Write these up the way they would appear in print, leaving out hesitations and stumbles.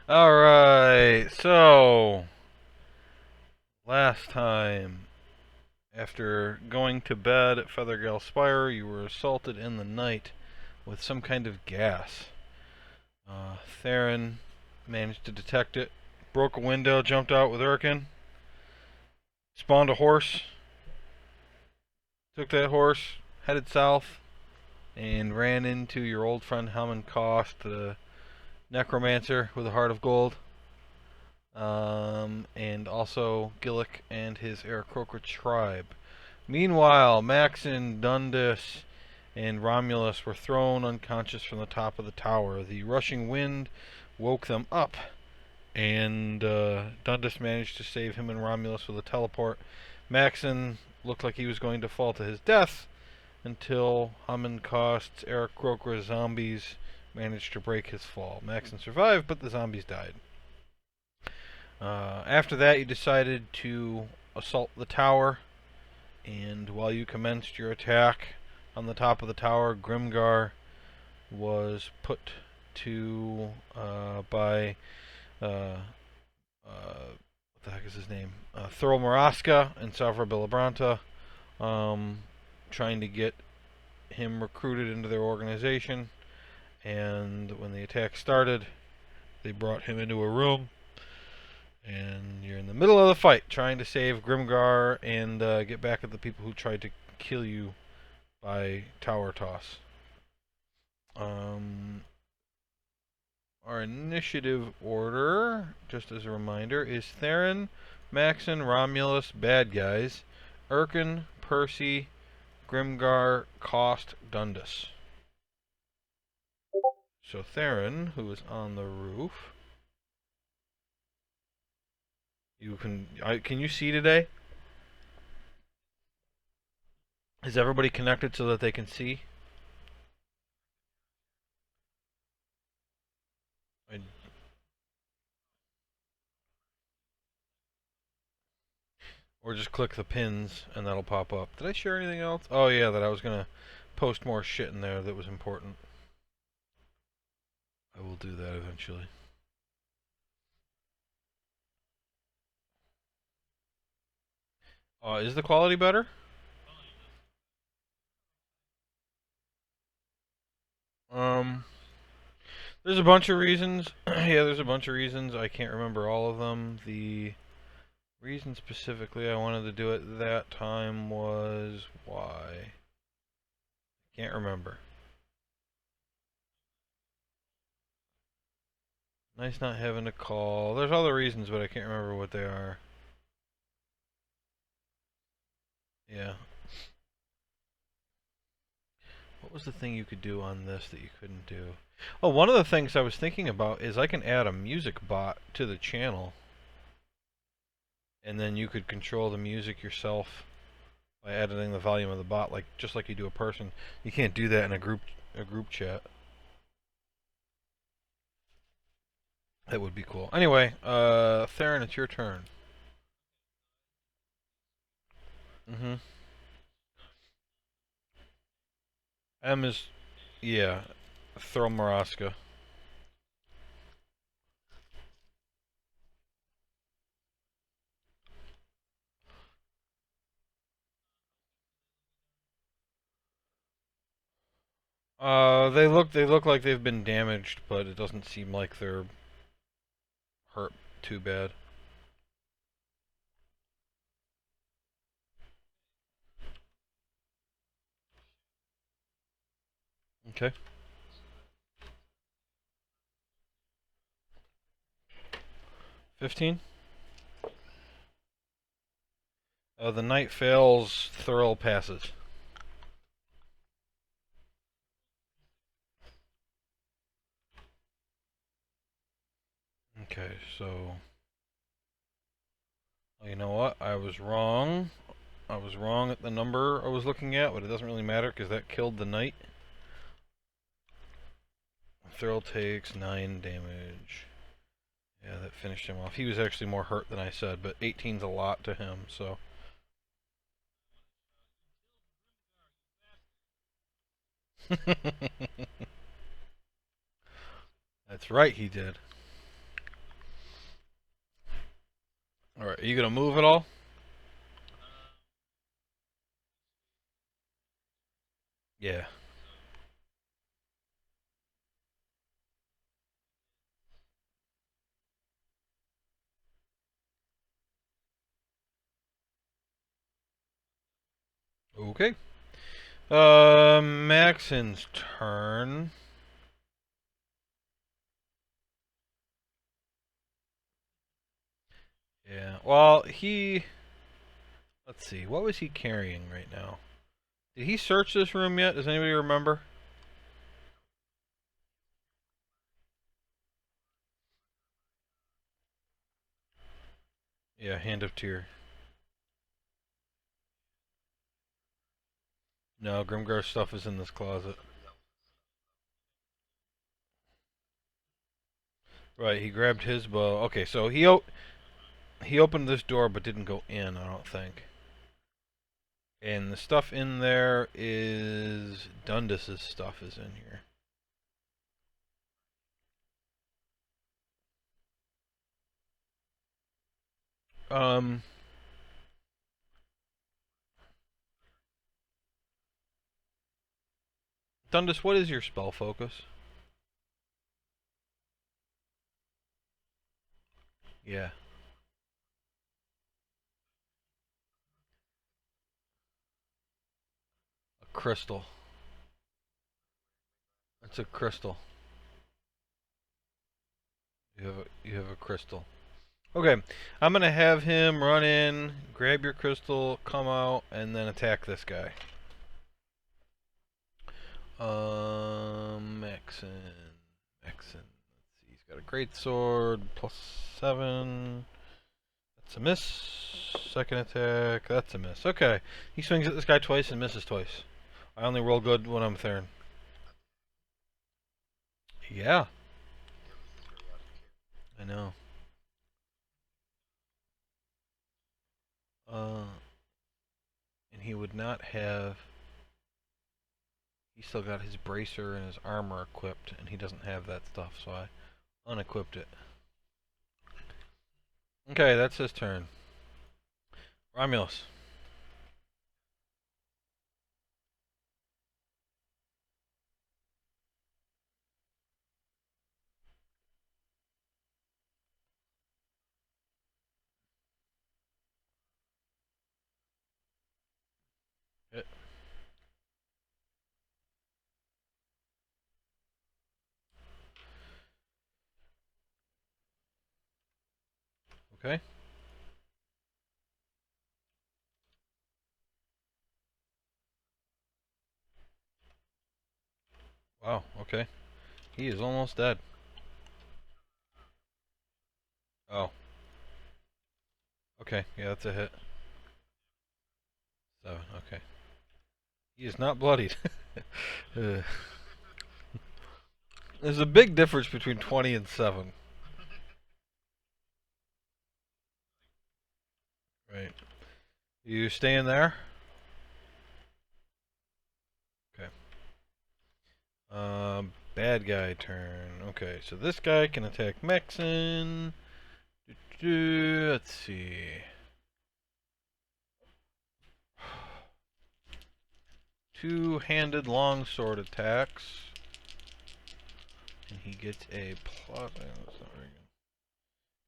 Alright, so last time, after going to bed at Feathergale Spire, you were assaulted in the night with some kind of gas. Theron managed to detect it, broke a window, jumped out with Urkin, spawned a horse, took that horse, headed south, and ran into your old friend Helman Kost, the necromancer with a heart of gold. And also Gillick and his Aarakocra tribe. Meanwhile, Maxon, Dundas, and Romulus were thrown unconscious from the top of the tower. The rushing wind woke them up, and Dundas managed to save him and Romulus with a teleport. Maxon looked like he was going to fall to his death until Hammond Cost's Aarakocra zombies managed to break his fall. Maxon survived, but the zombies died. After that, you decided to assault the tower, and while you commenced your attack on the top of the tower, Grimgar was put to by what the heck is his name? Thurl Maraska and Savra Bilabranta, trying to get him recruited into their organization. And when the attack started, they brought him into a room. And you're in the middle of the fight, trying to save Grimgar and get back at the people who tried to kill you by tower toss. Our initiative order, just as a reminder, is Theron, Maxon, Romulus, bad guys, Urkin, Percy, Grimgar, Kost, Dundas. So Theron, who is on the roof, can you see today? Is everybody connected so that they can see? I, or just click the pins and that'll pop up. Did I share anything else? Oh yeah, that I was gonna post more shit in there that was important. I will do that eventually. Is the quality better? Um, there's a bunch of reasons. Yeah, there's a bunch of reasons. I can't remember all of them. The reason specifically I wanted to do it that time was why? Can't remember. Nice not having to call. There's other reasons, but I can't remember what they are. Yeah. What was the thing you could do on this that you couldn't do? Oh, one of the things I was thinking about is I can add a music bot to the channel. And then you could control the music yourself by editing the volume of the bot, like just like you do a person. You can't do that in a group chat. That would be cool. Anyway, Theron, it's your turn. Mm-hmm. M is, yeah, Throw Maraska. They look like they've been damaged, but it doesn't seem like they're hurt too bad. Okay. 15. The knight fails. Thurl passes. Okay, so you know what? I was wrong. I was wrong at the number I was looking at, but it doesn't really matter because that killed the knight. Thurl takes 9 damage. Yeah, that finished him off. He was actually more hurt than I said, but 18's a lot to him, so. That's right, he did. Alright, are you gonna move at all? Yeah. Okay. Maxon's turn. Yeah. Well, he. Let's see. What was he carrying right now? Did he search this room yet? Does anybody remember? Yeah, Hand of Tear. No, Grimgar's stuff is in this closet. Right, he grabbed his bow. Okay, so he opened this door but didn't go in, I don't think. And the stuff in there is Dundas's stuff is in here. Um, Dundas, what is your spell focus? Yeah, a crystal. It's a crystal. You have a crystal. Okay, I'm gonna have him run in, grab your crystal, come out, and then attack this guy. Maxon. Maxon. Let's see. He's got a great sword, +7. That's a miss. Second attack. That's a miss. Okay. He swings at this guy twice and misses twice. I only roll good when I'm third. Yeah, I know. Uh, and he would not have. He still got his bracer and his armor equipped, and he doesn't have that stuff, so I unequipped it. Okay, that's his turn. Romulus. Hit. Okay. Wow. Okay. He is almost dead. Oh. Okay. Yeah, that's a hit. 7. Okay. He is not bloodied. There's a big difference between 20 and 7. Right. You staying there? Okay. Bad guy turn. Okay, so this guy can attack Maxon. Let's see. Two-handed longsword attacks. And he gets a plus.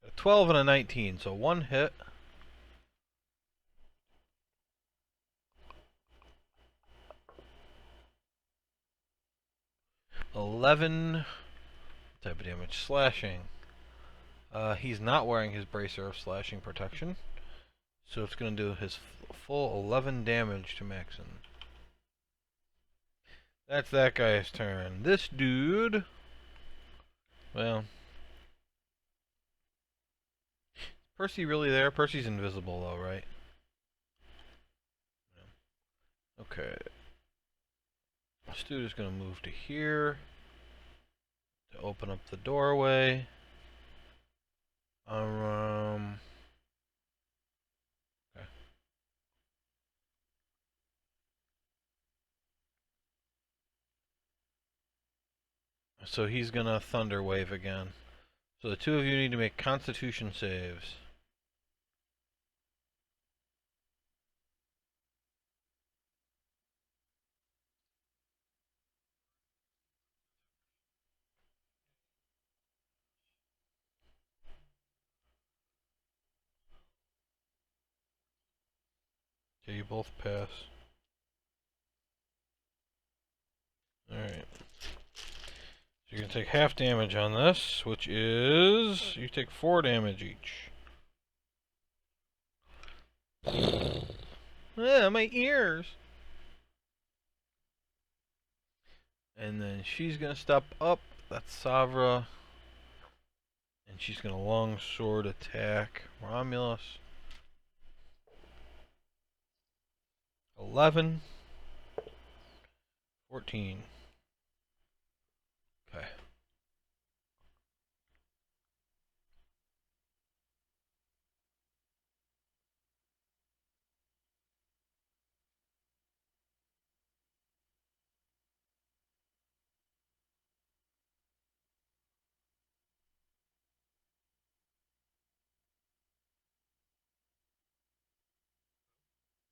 A 12 and a 19, so one hit. 11 type of damage. Slashing. He's not wearing his bracer of slashing protection. So it's going to do his full 11 damage to Maxon. That's that guy's turn. This dude. Well. Percy really there? Percy's invisible though, right? Okay. This dude is going to move to here. To open up the doorway. Okay. So he's going to Thunder Wave again. So the two of you need to make Constitution saves. you both pass. Alright. So you're going to take half damage on this, which is... You take 4 damage each. My ears! And then she's going to step up. That's Savra. And she's going to longsword attack Romulus. 11. 14. Okay.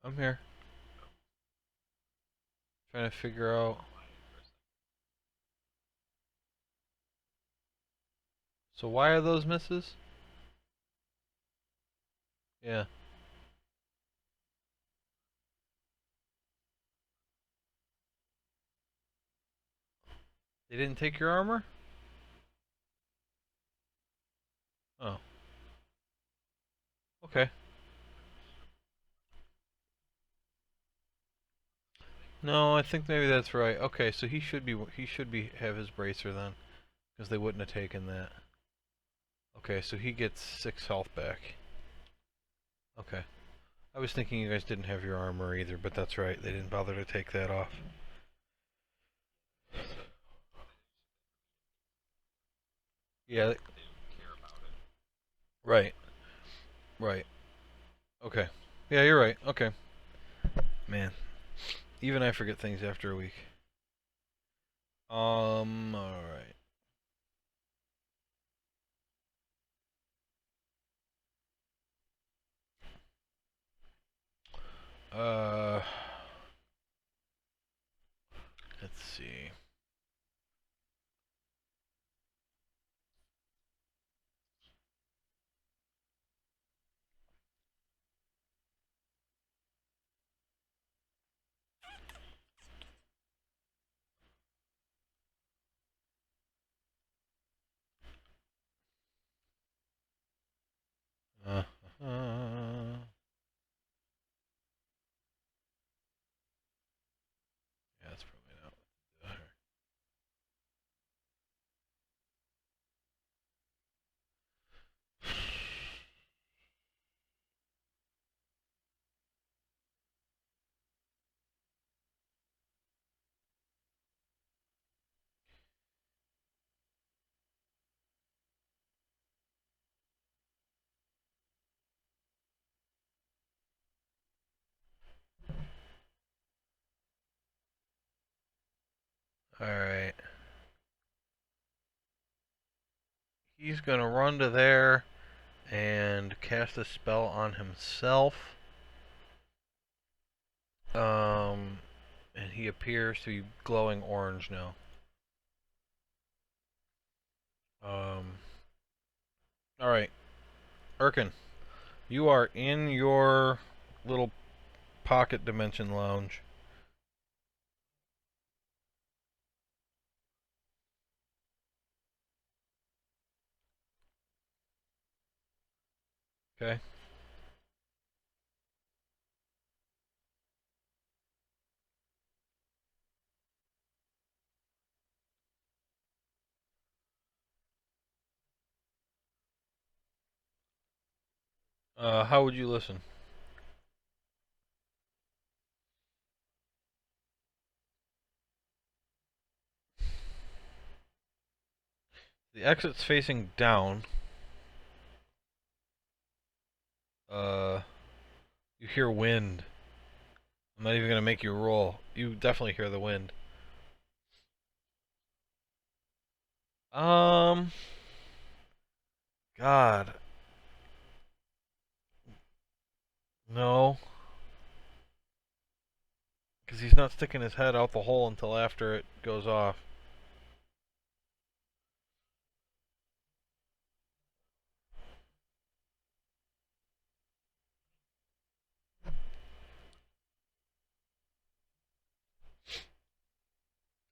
I'm here. Trying to figure out... So why are those misses? Yeah. They didn't take your armor? Oh. Okay. No, I think maybe that's right. Okay, so he should be have his bracer then, because they wouldn't have taken that. Okay, so he gets 6 health back. Okay. I was thinking you guys didn't have your armor either, but that's right. They didn't bother to take that off. Yeah. Right. Right. Okay. Yeah, you're right. Okay. Man, even I forget things after a week. Alright. Uh, let's see. Uh, uh, yeah, that's probably not what Alright. He's gonna run to there and cast a spell on himself. And he appears to be glowing orange now. Alright. Erkin, you are in your little pocket dimension lounge. Okay? How would you listen? The exit's facing down. Uh, you hear wind. I'm not even gonna make you roll. You definitely hear the wind. Um, God. No. Because he's not sticking his head out the hole until after it goes off.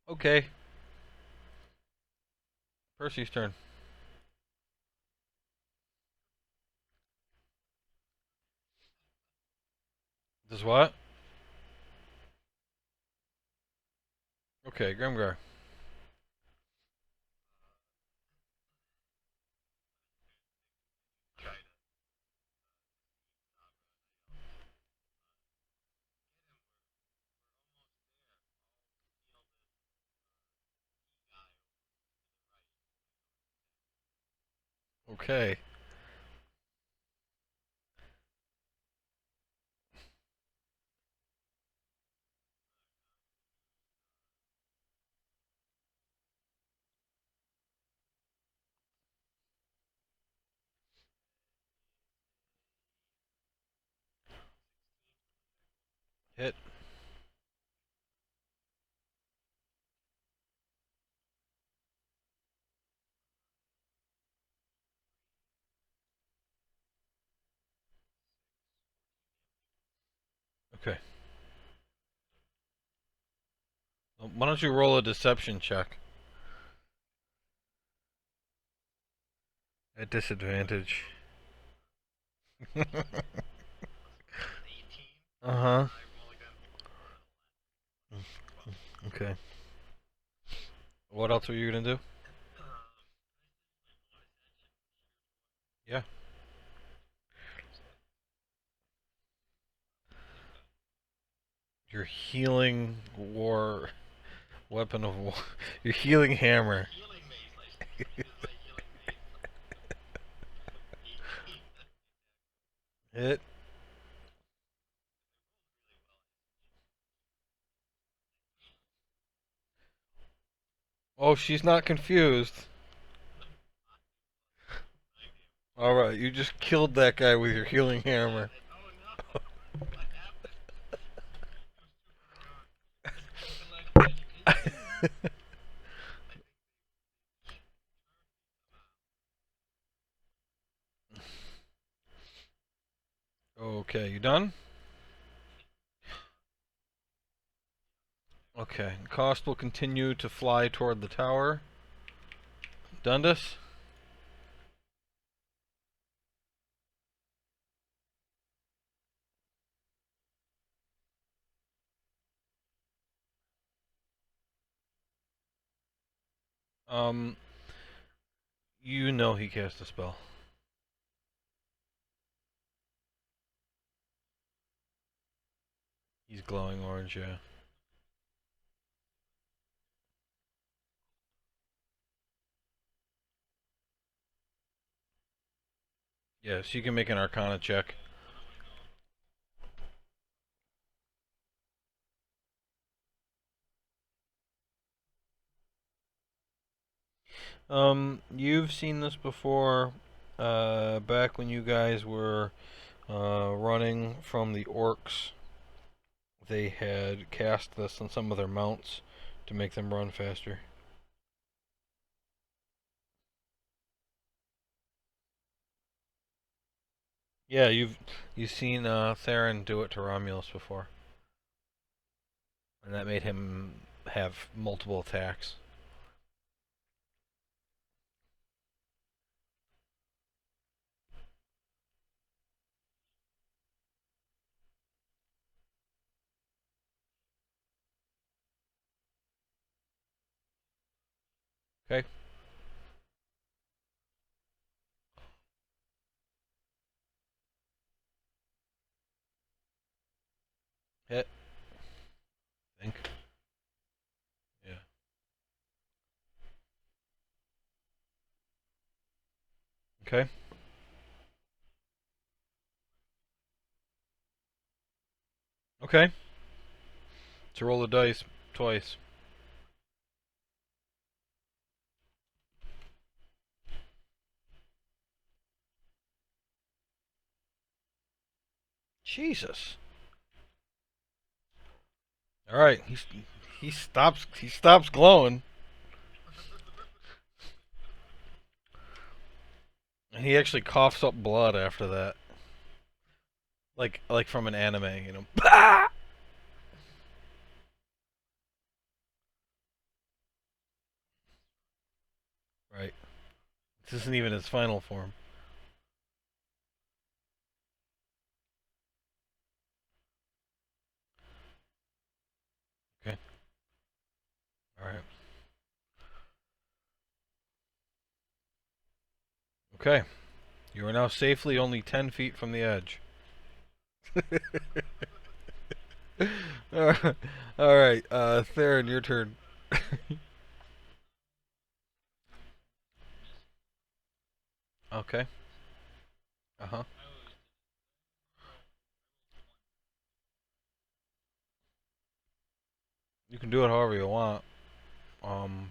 Okay. Percy's turn. Does what? Okay, Grimgar. Okay. Hit. Okay. Why don't you roll a deception check? At disadvantage. Uh-huh. Okay. What else were you gonna do? Yeah. Your healing war weapon of war. Your healing hammer. Hit. Oh, she's not confused. Alright, you just killed that guy with your healing hammer. Okay, you done? Okay, Cost will continue to fly toward the tower. Dundas? Um, you know he cast a spell. He's glowing orange, yeah. Yes, you can make an Arcana check. You've seen this before, back when you guys were, running from the orcs. They had cast this on some of their mounts to make them run faster. Yeah, you've seen Theron do it to Romulus before, and that made him have multiple attacks. Okay, hit. I think. Yeah. Okay. Okay. To roll the dice twice. Jesus. All right. He stops glowing, and he actually coughs up blood after that, like from an anime, you know. This isn't even his final form. Okay. All right. Okay. You are now safely only 10 feet from the edge. All right. Theron, your turn. Okay. Uh huh. You can do it however you want.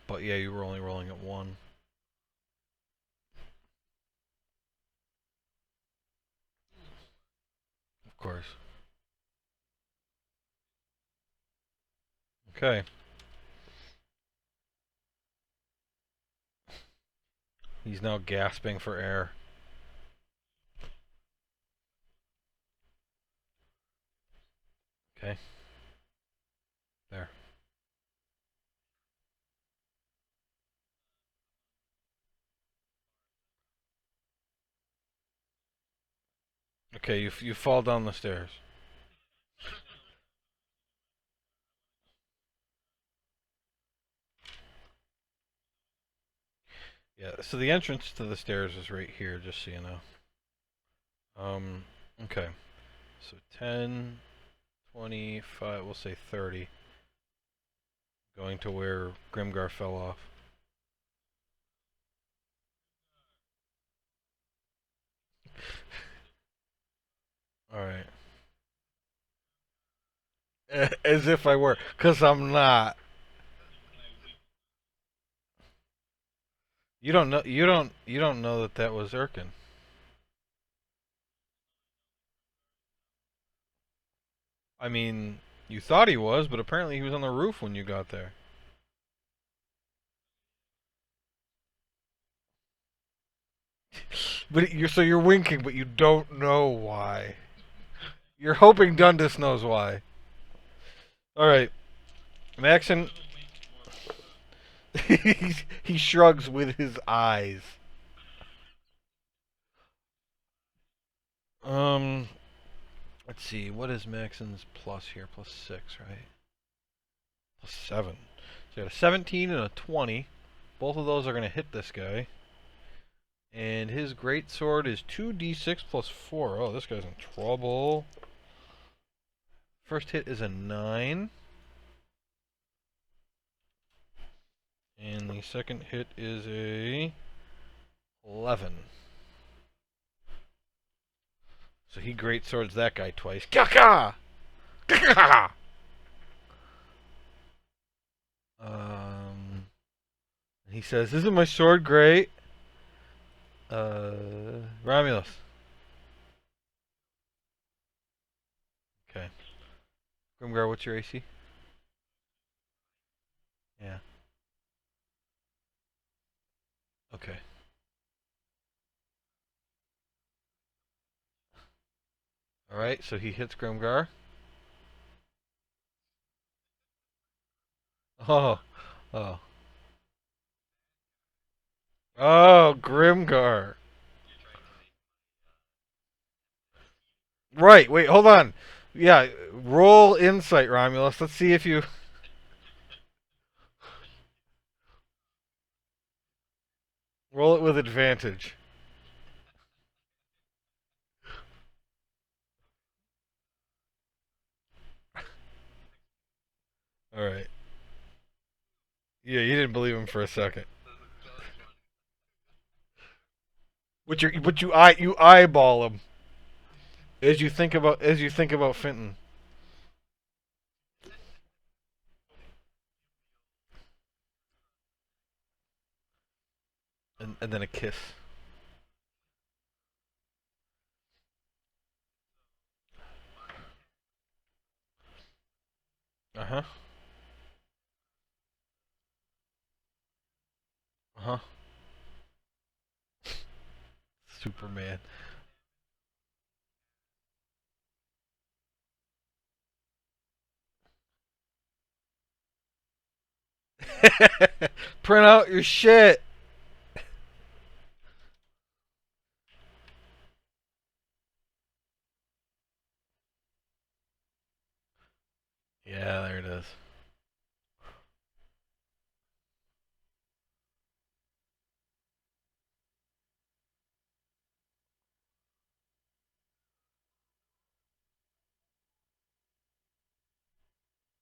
But yeah, you were only rolling at one. Of course. Okay. He's now gasping for air. Okay. There. Okay, you fall down the stairs. Yeah, so the entrance to the stairs is right here, just so you know. Um, okay. So 10, 25, we'll say 30. Going to where Grimgar fell off. Alright. As if I were, because I'm not. You don't know that that was Erkin. I mean, you thought he was, but apparently he was on the roof when you got there. But you're winking, but you don't know why. You're hoping Dundas knows why. All right, Maxon. He shrugs with his eyes. Um, let's see. What is Maxon's plus here? Plus 6, right? Plus 7. So you got a 17 and a 20. Both of those are going to hit this guy. And his great sword is 2d6 plus 4. Oh, this guy's in trouble. First hit is a 9. And the second hit is a 11. So he great swords that guy twice. Kaka! Kaka! Um, he says, "Isn't my sword great?" Romulus. Okay. Grimgar, what's your AC? Yeah. Okay. All right. So he hits Grimgar. Oh. Oh. Oh, Grimgar. Right. Wait. Hold on. Yeah. Roll insight, Romulus. Let's see if you roll it with advantage. All right. Yeah, you didn't believe him for a second. But you eyeball him as you think about Fenton, and then a kiss. Uh huh. Uh huh. Superman. Print out your shit. Yeah, there it is.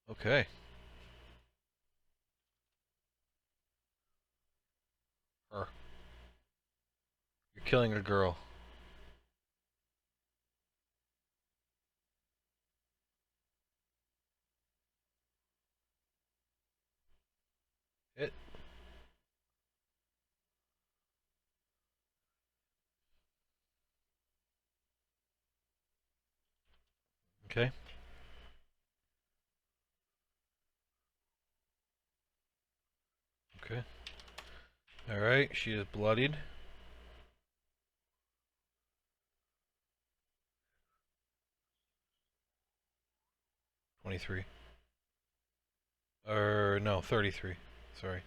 Okay. Her. You're killing a girl. Hit. Okay. Okay. Alright, she is bloodied. 23. No, 33. Sorry.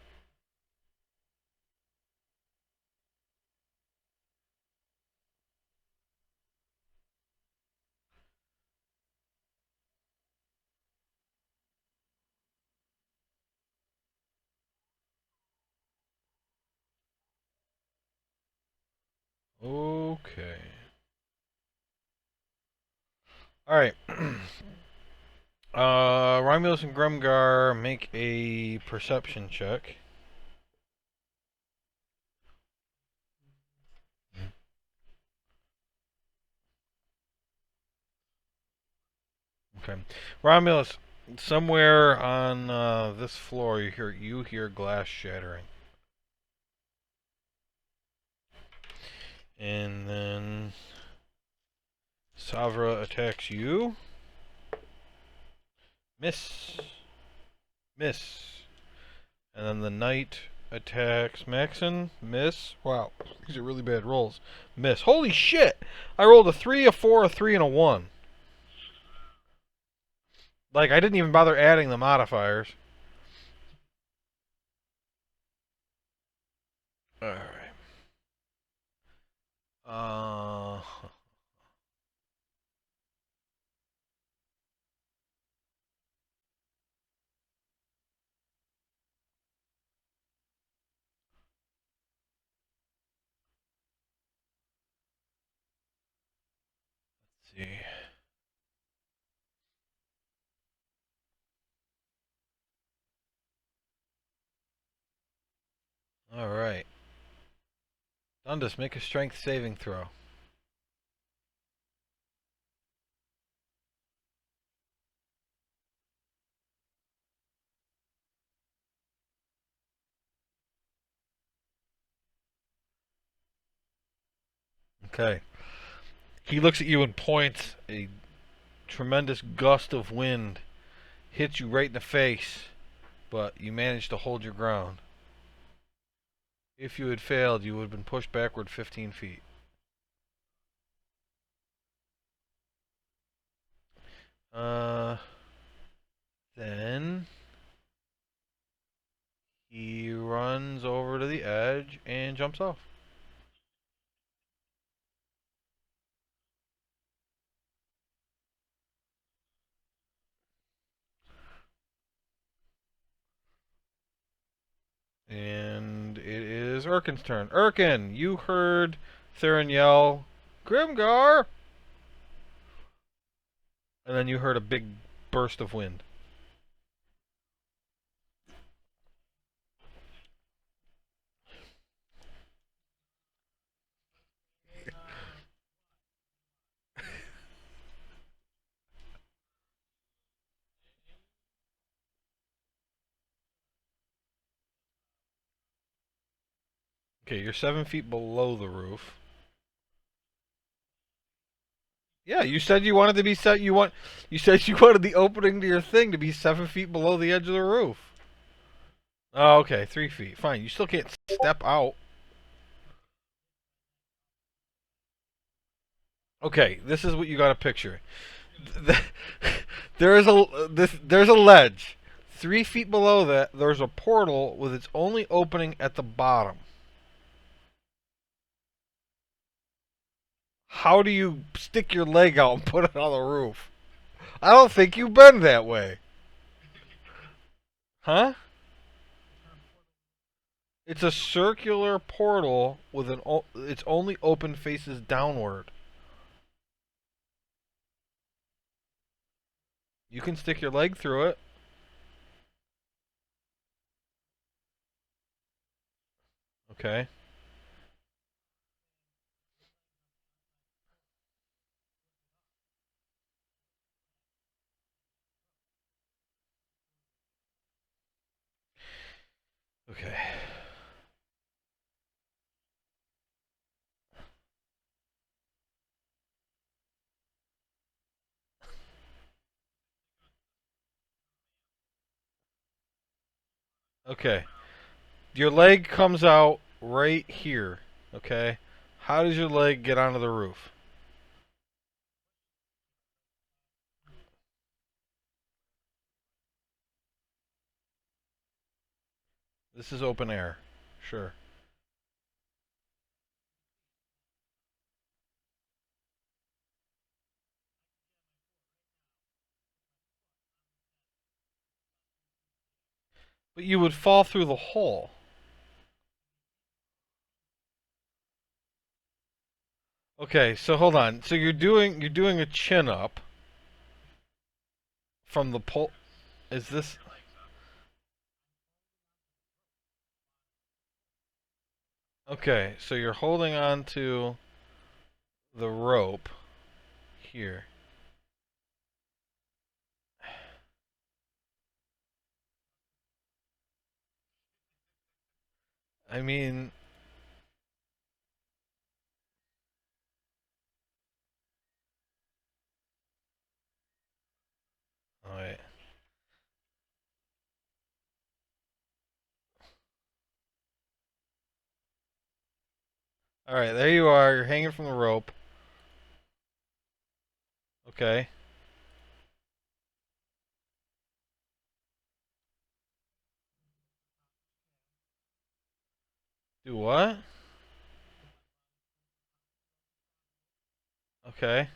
Okay. Alright. Romulus and Grimgar make a perception check. Okay. Romulus, somewhere on this floor, you hear glass shattering, and then Savra attacks you. Miss, miss, and then the knight attacks Maxon. Miss. Wow, these are really bad rolls. Miss. Holy shit! I rolled a 3, a 4, a 3, and a 1. Like I didn't even bother adding the modifiers. All right. Let's see. All right. Dundas, make a strength saving throw. Okay. He looks at you and points. A tremendous gust of wind hits you right in the face, but you manage to hold your ground. If you had failed, you would have been pushed backward 15 feet. Uh, then he runs over to the edge and jumps off. And it is Urkin's turn. Urkin, you heard Theron yell, Grimgar! And then you heard a big burst of wind. Okay, you're 7 feet below the roof. Yeah, you said you wanted to be set. You said you wanted the opening to your thing to be 7 feet below the edge of the roof. Oh, okay, 3 feet. Fine. You still can't step out. Okay, this is what you got to picture. There's a ledge. 3 feet below that, there's a portal with its only opening at the bottom. How do you stick your leg out and put it on the roof? I don't think you've been that way. Huh? It's a circular portal with its only open faces downward. You can stick your leg through it. Okay. Okay. Okay. Your leg comes out right here. Okay. How does your leg get onto the roof? This is open air. Sure. But you would fall through the hole. Okay, so hold on. So you're doing a chin up from the pole. Is this okay? So you're holding on to the rope here. I mean, all right, all right. There you are. You're hanging from the rope. Okay. Do what? Okay.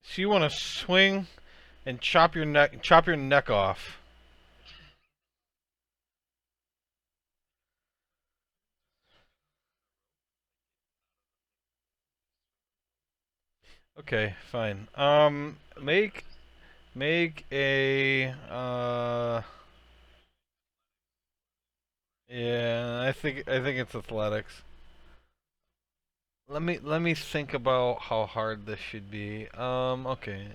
So you want to swing and chop your neck off. Okay, fine. Make a yeah, I think it's athletics. Let me think about how hard this should be. Okay.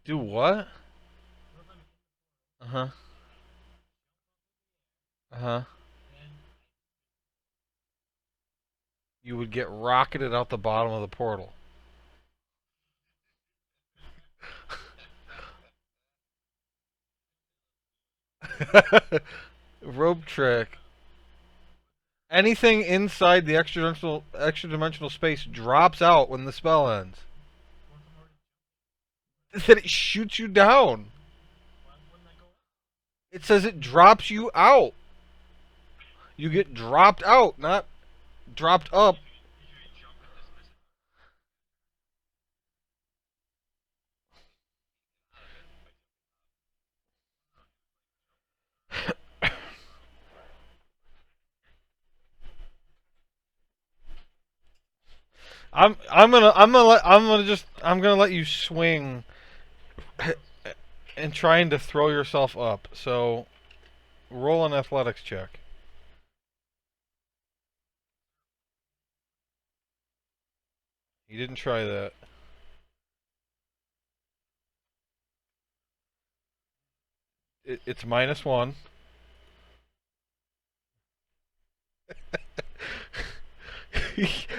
Do what? Uh-huh. Uh-huh. You would get rocketed out the bottom of the portal. Rope trick. Anything inside the extra dimensional space drops out when the spell ends. It said it shoots you down. It says it drops you out. You get dropped out, not dropped up. I'm gonna let you swing and trying to throw yourself up. So roll an athletics check. You didn't try that. It's -1.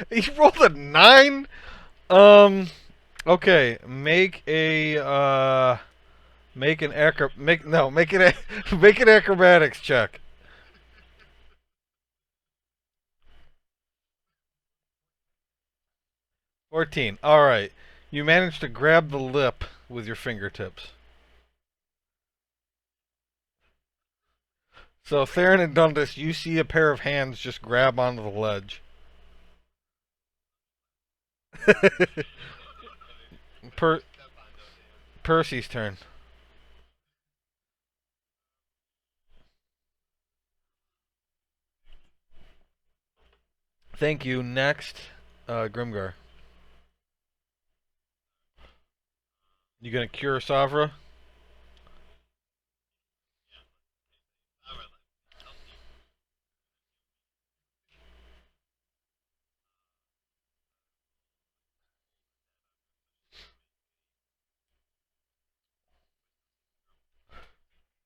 He rolled a 9. Um. Okay. Make an acrobatics check. 14. All right. You managed to grab the lip with your fingertips. So Theron and Dundas, you see a pair of hands just grab onto the ledge. per- Percy's turn. Thank you. Next, Grimgar. You gonna cure Savra?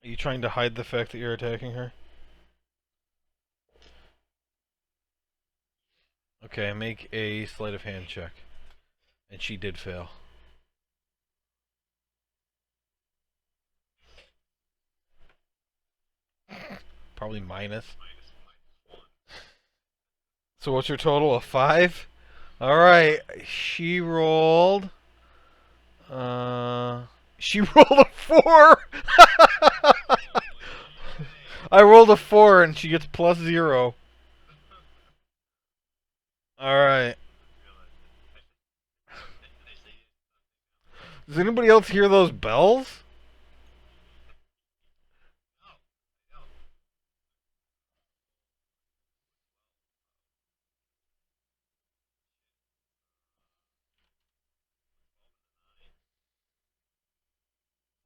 Are you trying to hide the fact that you're attacking her? Okay, make a sleight of hand check. And she did fail. Probably minus. So what's your total? A 5? Alright, she rolled. Uh, she rolled a 4! I rolled a 4 and she gets plus 0. Alright. Does anybody else hear those bells?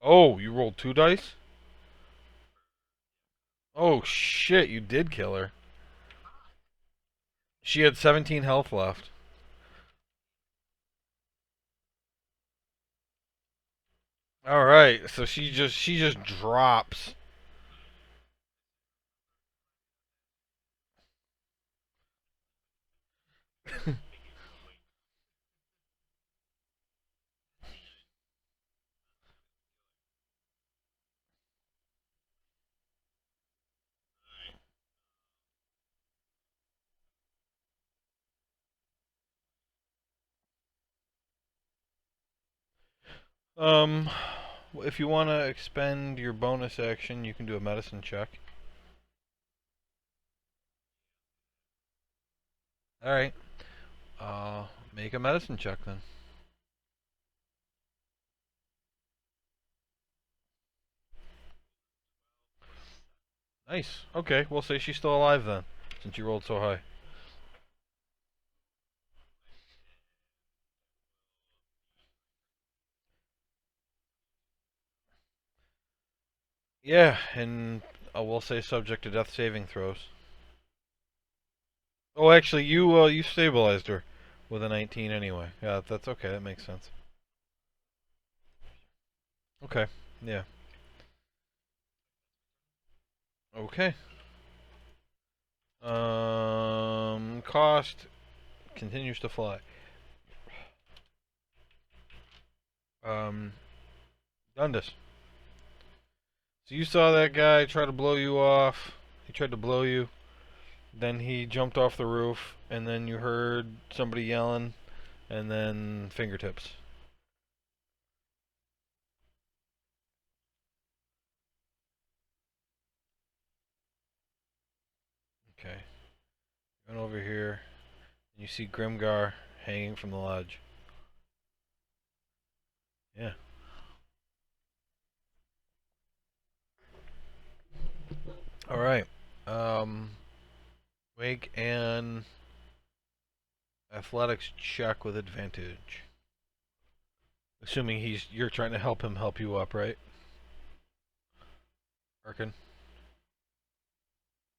Oh, you rolled 2 dice? Oh shit, you did kill her. She had 17 health left. Alright, so she just drops. Um, if you want to expend your bonus action, you can do a medicine check. Alright. Make a medicine check then. Nice. Okay, we'll say she's still alive then, since you rolled so high. Yeah, and we'll say subject to death saving throws. Oh, actually, you stabilized her with a 19 anyway. Yeah, that's okay. That makes sense. Okay. Yeah. Okay. Cost continues to fly. Um, Dundas. So you saw that guy try to blow you off. He tried to blow you. Then he jumped off the roof, and then you heard somebody yelling, and then fingertips. Okay. Run over here. You see Grimgar hanging from the ledge. Yeah. All right. Um, make an athletics check with advantage. Assuming you're trying to help him help you up, right? Arkin.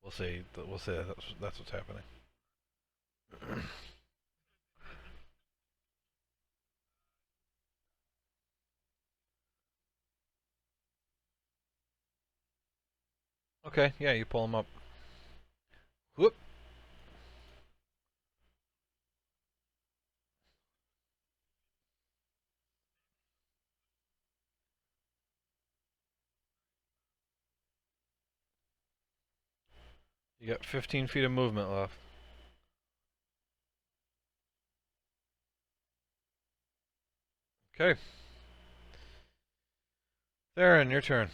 We'll say that's what's happening. Okay. Yeah, you pull him up. Whoop. You got 15 feet of movement left. Okay. Theron, your turn.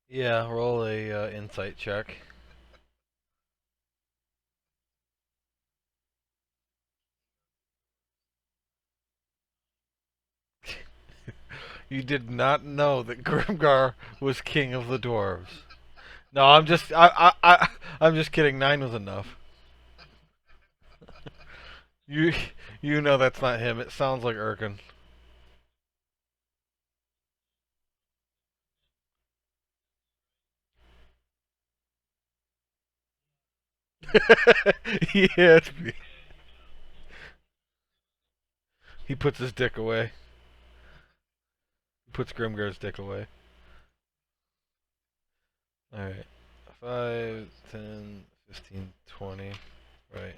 Yeah, roll a insight check. You did not know that Grimgar was king of the dwarves. No, I'm just kidding. 9 was enough. You you know that's not him. It sounds like Erkin. Yeah, it's me. He puts his dick away. He puts Grimgar's dick away. Alright. 5, 10, 15, 20. Right.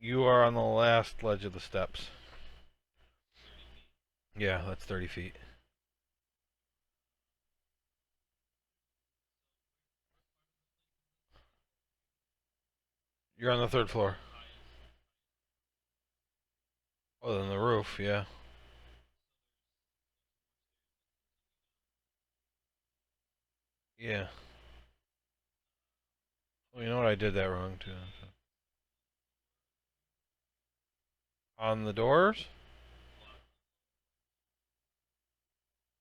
You are on the last ledge of the steps. Yeah, that's 30 feet. You're on the 3rd floor. Other than the roof, yeah. Yeah. Well, you know what? I did that wrong, too. On the doors?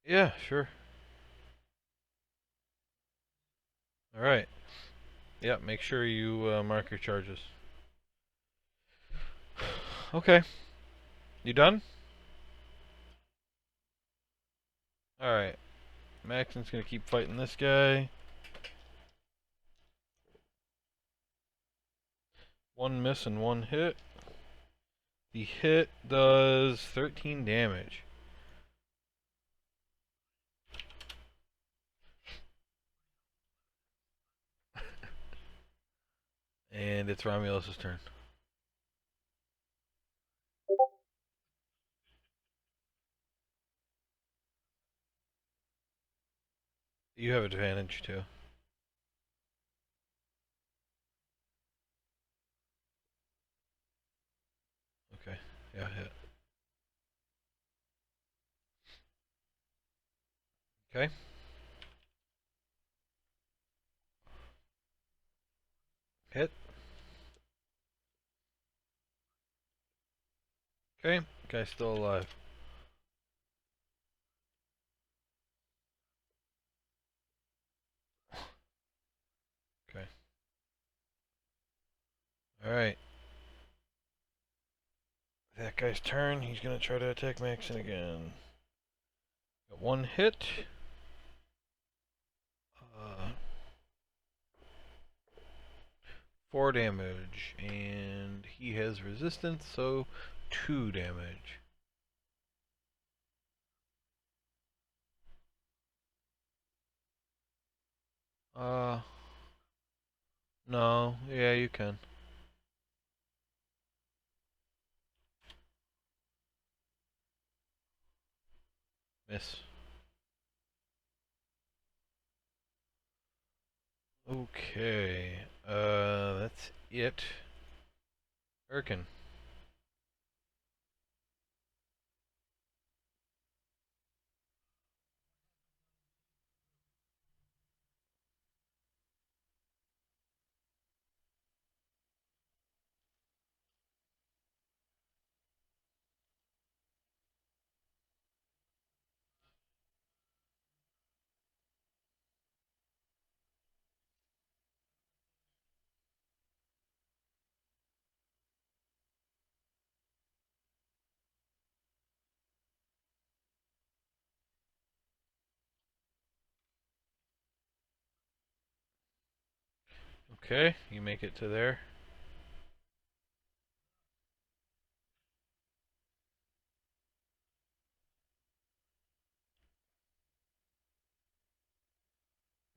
Yeah, sure. Alright. Yeah, make sure you mark your charges. Okay. You done? Alright. Maxon's gonna keep fighting this guy. 1 miss and 1 hit. The hit does 13 damage. And it's Romulus's turn. You have advantage too. Okay. Yeah, hit. Okay. Hit. Okay. Guy's still alive. Okay. Alright. That guy's turn. He's gonna try to attack Maxon again. Got 1 hit. 4 damage. And he has resistance, so 2 damage. Uh, no. Yeah, you can. Miss. Okay. That's it. Erkin. Okay, you make it to there.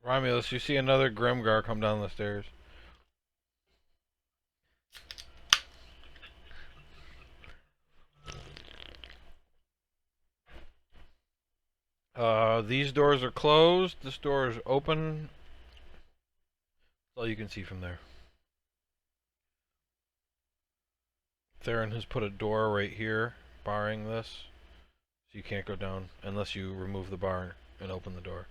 Romulus, you see another Grimgar come down the stairs. These doors are closed. This door is open. That's all you can see from there. Theron has put a door right here, barring this. So you can't go down unless you remove the bar and open the door.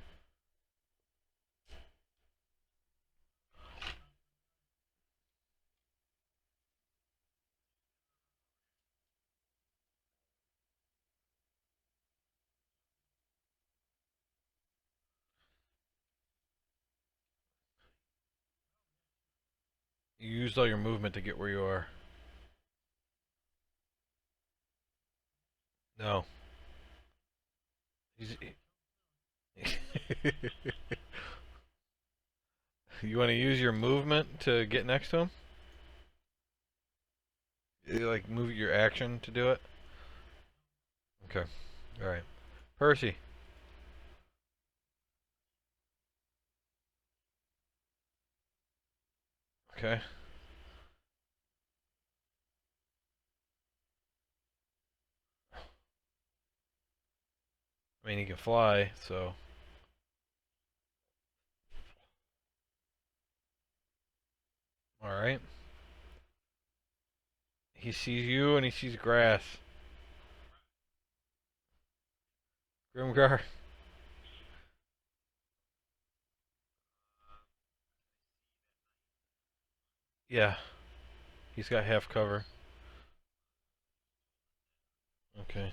You used all your movement to get where you are. No. You want to use your movement to get next to him? You, like, move your action to do it? Okay. Alright. Percy. Okay. I mean, he can fly, so. Alright. He sees you and he sees grass. Grimgar. Yeah. He's got half cover. Okay.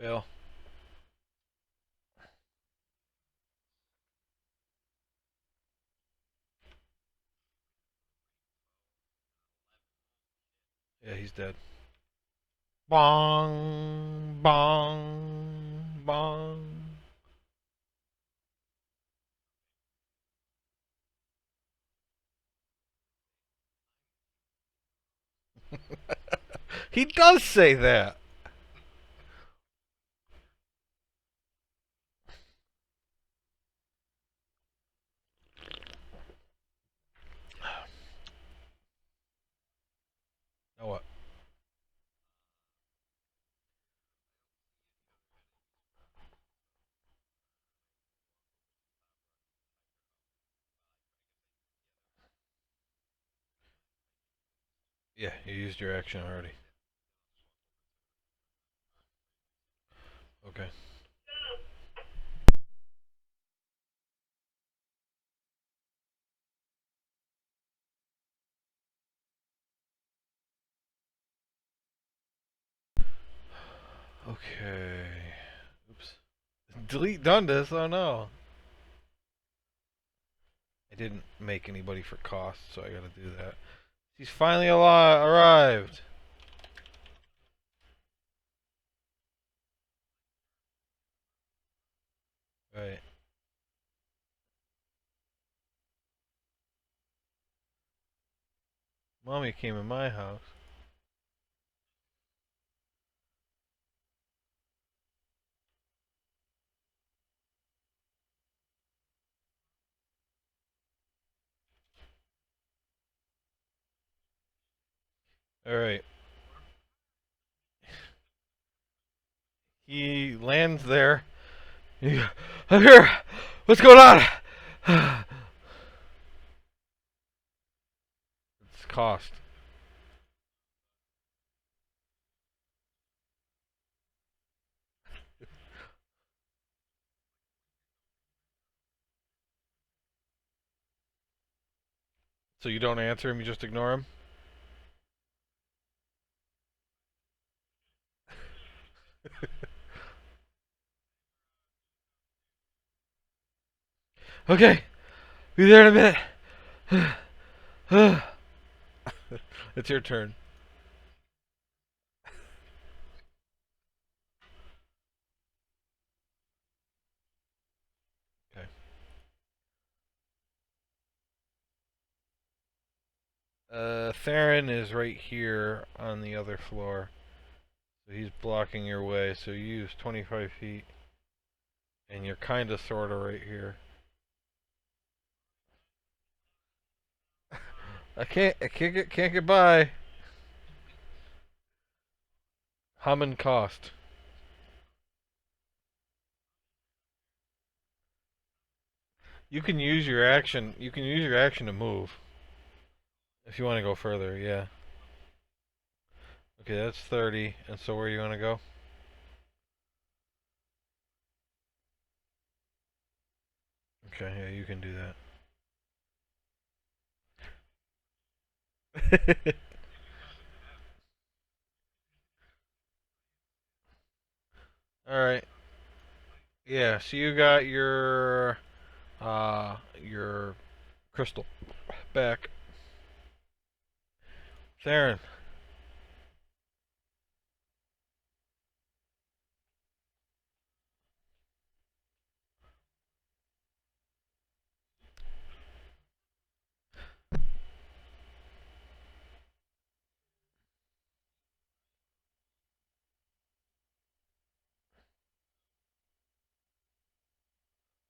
Fail. Yeah, he's dead. Bong, bong, bong. He does say that. Now what? Yeah, you used your action already. Okay. Okay. Oops. Delete Dundas? Oh no. I didn't make anybody for cost, so I gotta do that. He's finally arrived. Right. Mommy came in my house. Alright. He lands there. I'm here! What's going on? It's cost. So you don't answer him, you just ignore him? Okay. Be there in a minute. It's your turn. Okay. Theron is right here on the other floor. So he's blocking your way, so you use 25 feet. And you're kind of sort of right here. I can't get by. Hammond cost. You can use your action. You can use your action to move if you want to go further. Yeah. Okay, that's 30. And so where you want to go? Okay, yeah, you can do that. All right. Yeah. So you got your crystal back. Theron.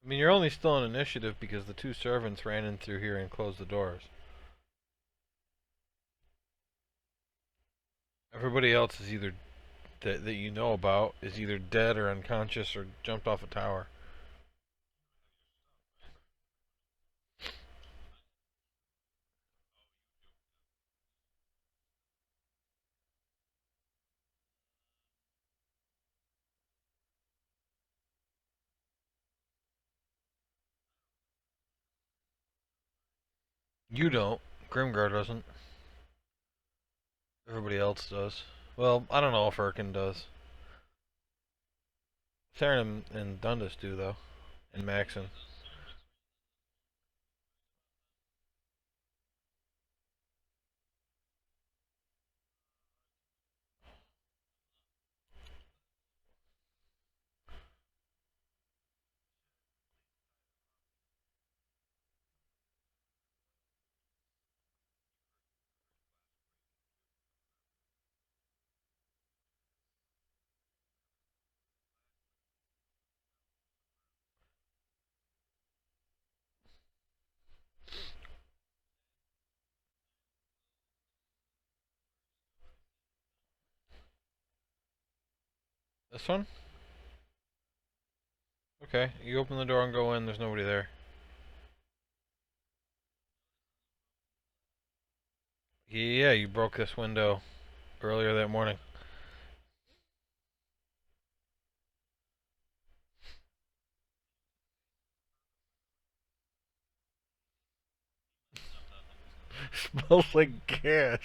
I mean, you're only still in initiative because the two servants ran in through here and closed the doors. Everybody else is either that you know about is either dead or unconscious or jumped off a tower. You don't. Grimgar doesn't. Everybody else does. Well, I don't know if Erkin does. Theron and Dundas do though, and Maxon. This one? Okay, you open the door and go in. There's nobody there. Yeah, you broke this window earlier that morning. Smells like gas.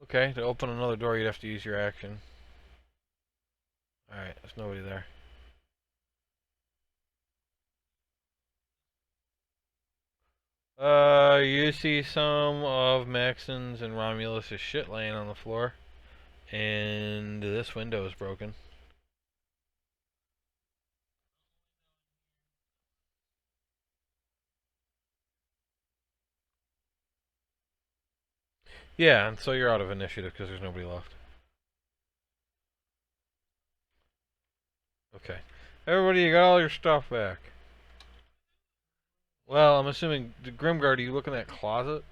Okay, to open another door, you'd have to use your action. Alright, there's nobody there. You see some of Maxon's and Romulus's shit laying on the floor, and this window is broken. Yeah, and so you're out of initiative because there's nobody left. Okay. Everybody, you got all your stuff back. Well, I'm assuming, Grimgar, do you look in that closet?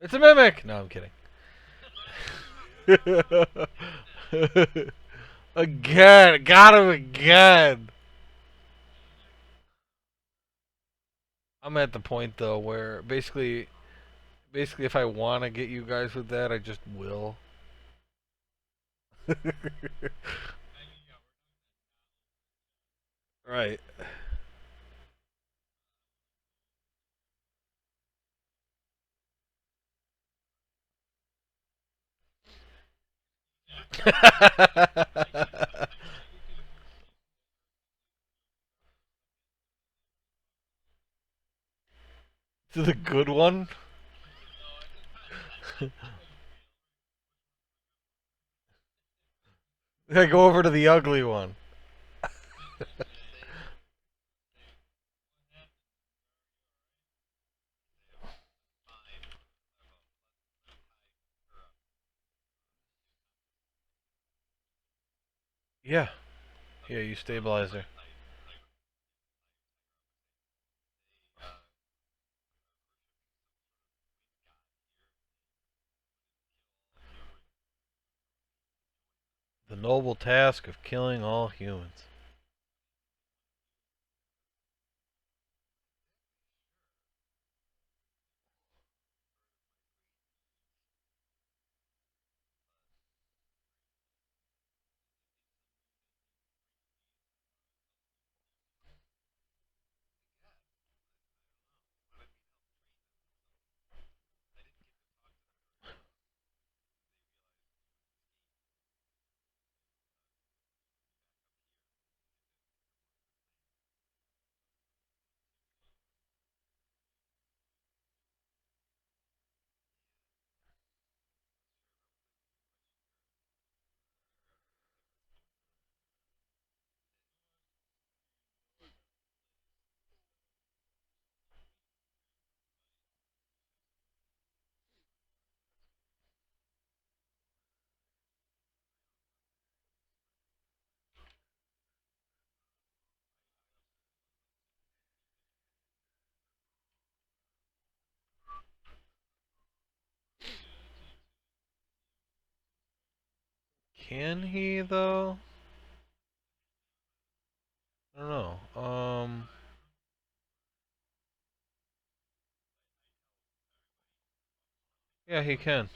It's a mimic! No, I'm kidding. Again! Got him again! I'm at the point, though, where basically if I want to get you guys with that, I just will. Right. To the good one? I go over to the ugly one. Yeah. Yeah, you stabilize her. The noble task of killing all humans. Can he though? I don't know. Yeah, he can.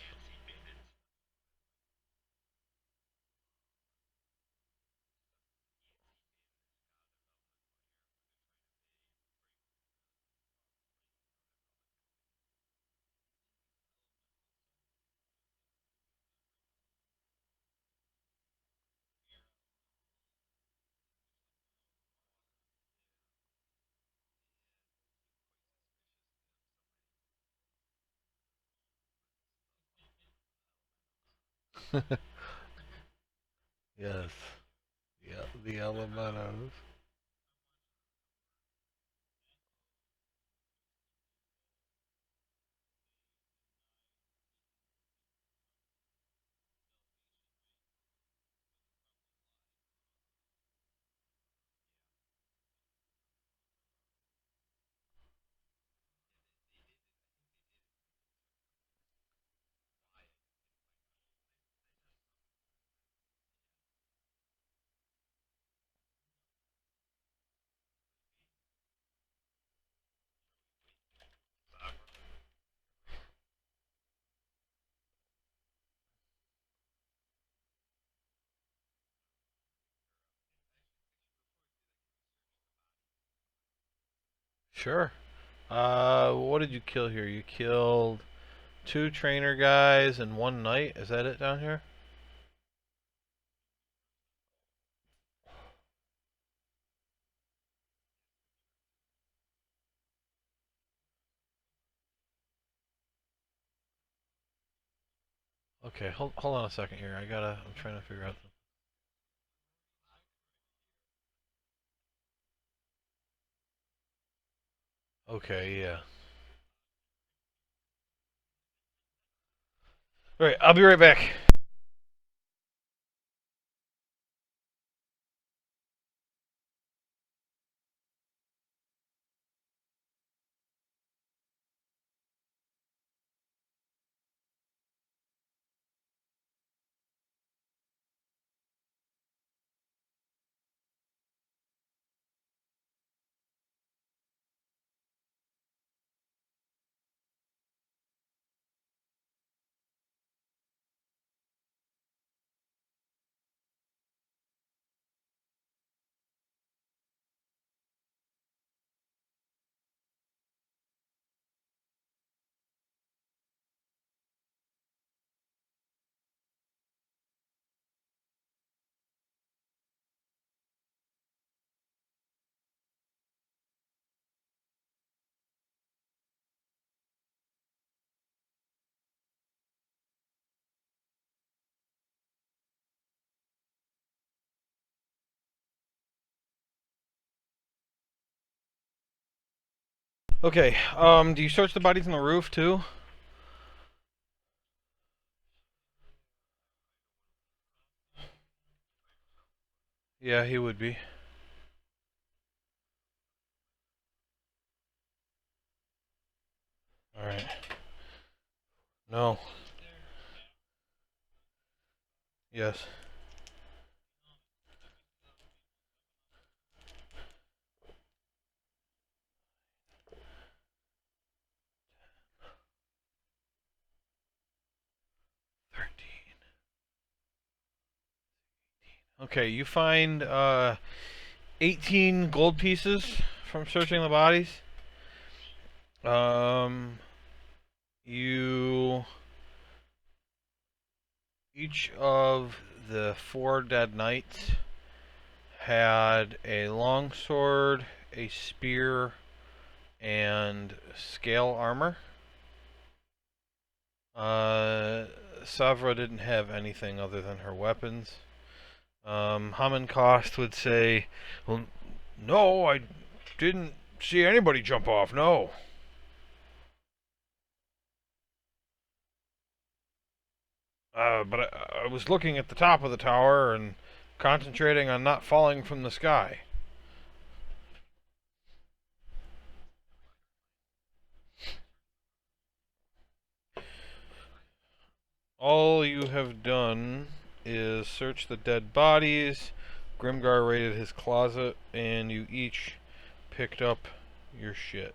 Yes. Yeah, the elementos. Sure. What did you kill here? You killed two trainer guys and one knight. Is that it down here? Okay, hold on a second here. I'm trying to figure out. Okay, yeah. All right, I'll be right back. Okay. Do you search the bodies on the roof too? Yeah, he would be. Alright. No. Yes. Okay, you find 18 gold pieces from searching the bodies. Um, you each of the four dead knights had a longsword, a spear, and scale armor. Uh, Savra didn't have anything other than her weapons. Hamankost would say, "Well, no, I didn't see anybody jump off. No." But I was looking at the top of the tower and concentrating on not falling from the sky. All you have done is search the dead bodies. Grimgar raided his closet, and you each picked up your shit.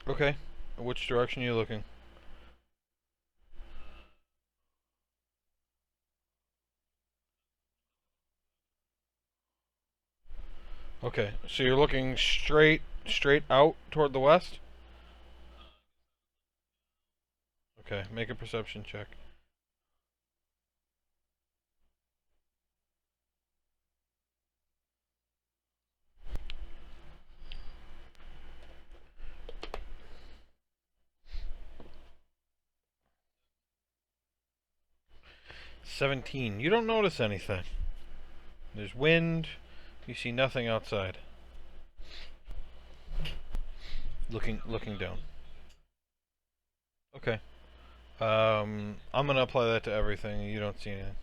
Okay. Which direction are you looking? Okay. So you're looking straight out toward the west? Okay. Make a perception check. 17. You don't notice anything. There's wind. You see nothing outside. Looking down. Okay. I'm gonna apply that to everything. You don't see anything.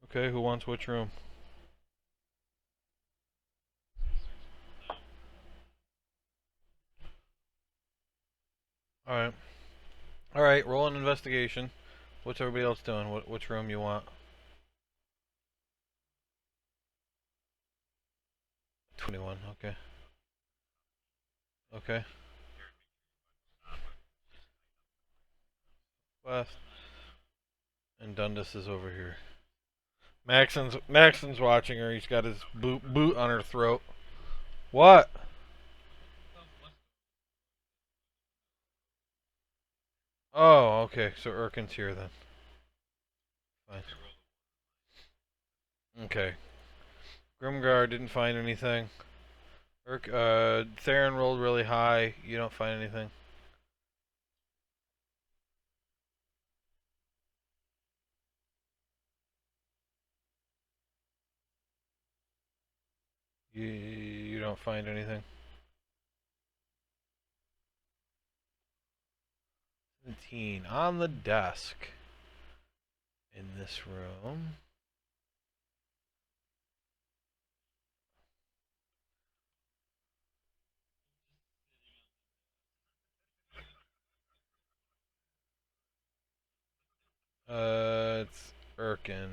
Okay, who wants which room? Alright. Alright, roll an investigation. What's everybody else doing? Which room you want? 21, okay. Okay. West. And Dundas is over here. Maxon's watching her. He's got his boot on her throat. What? Oh, okay. So Erkin's here then. Fine. Okay. Grimgar didn't find anything. Theron rolled really high. You don't find anything. You don't find anything. 17 on the desk in this room. It's Erkin.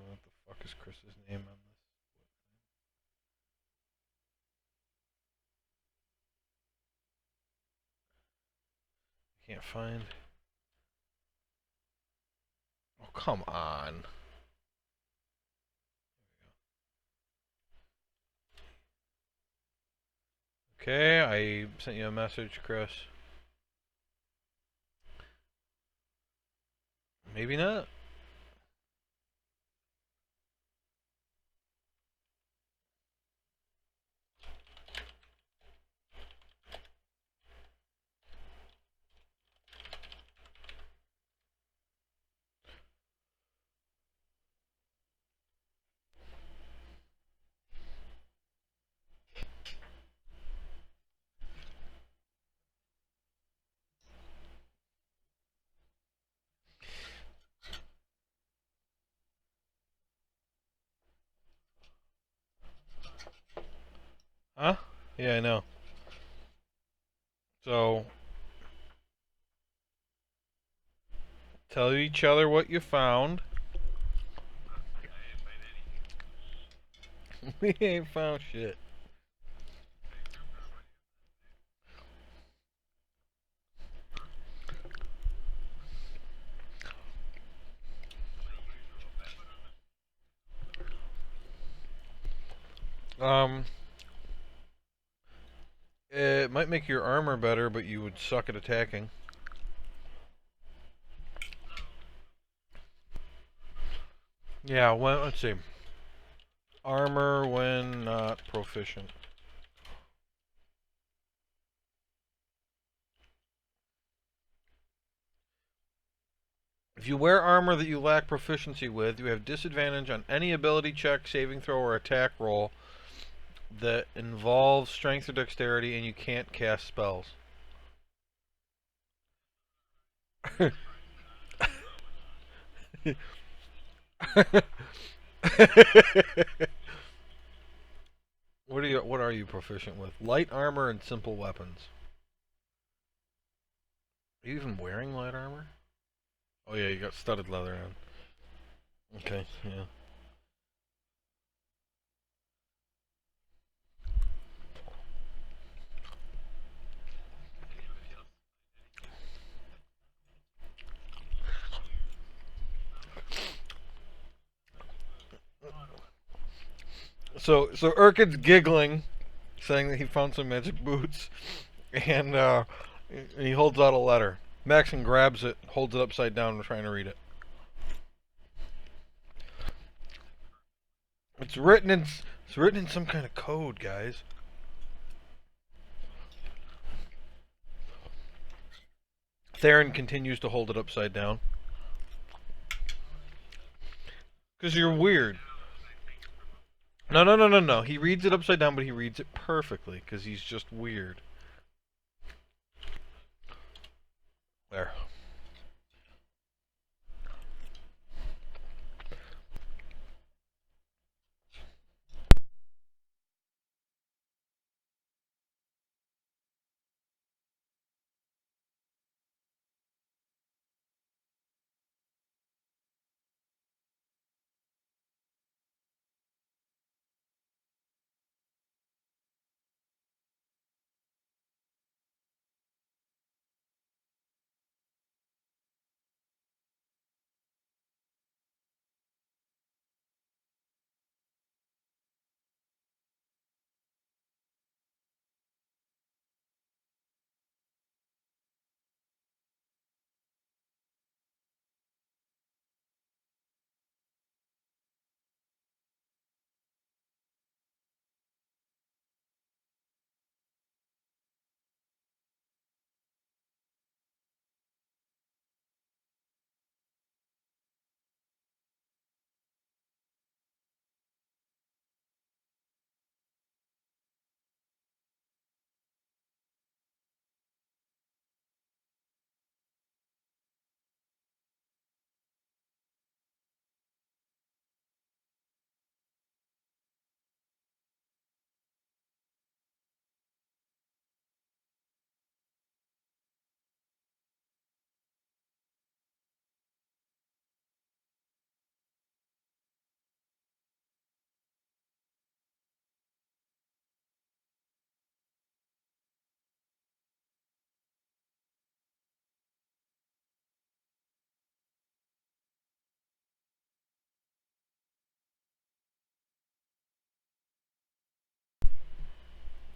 What the fuck is Chris's name on this? Can't find. Oh, come on. Okay, I sent you a message, Chris. Maybe not. Huh? Yeah, I know. So, tell each other what you found. We ain't found shit. Um, it might make your armor better, but you would suck at attacking. Yeah, well, let's see. Armor when not proficient. If you wear armor that you lack proficiency with, you have disadvantage on any ability check, saving throw, or attack roll that involves strength or dexterity, and you can't cast spells. What are you proficient with? Light armor and simple weapons. Are you even wearing light armor? Oh yeah, you got studded leather on. Okay, yeah. So Urkin's giggling, saying that he found some magic boots, and he holds out a letter. Maxon grabs it, holds it upside down, and trying to read it. It's written in some kind of code, guys. Theron continues to hold it upside down. Because you're weird. No, no, no, no, no. He reads it upside down, but he reads it perfectly because he's just weird. There.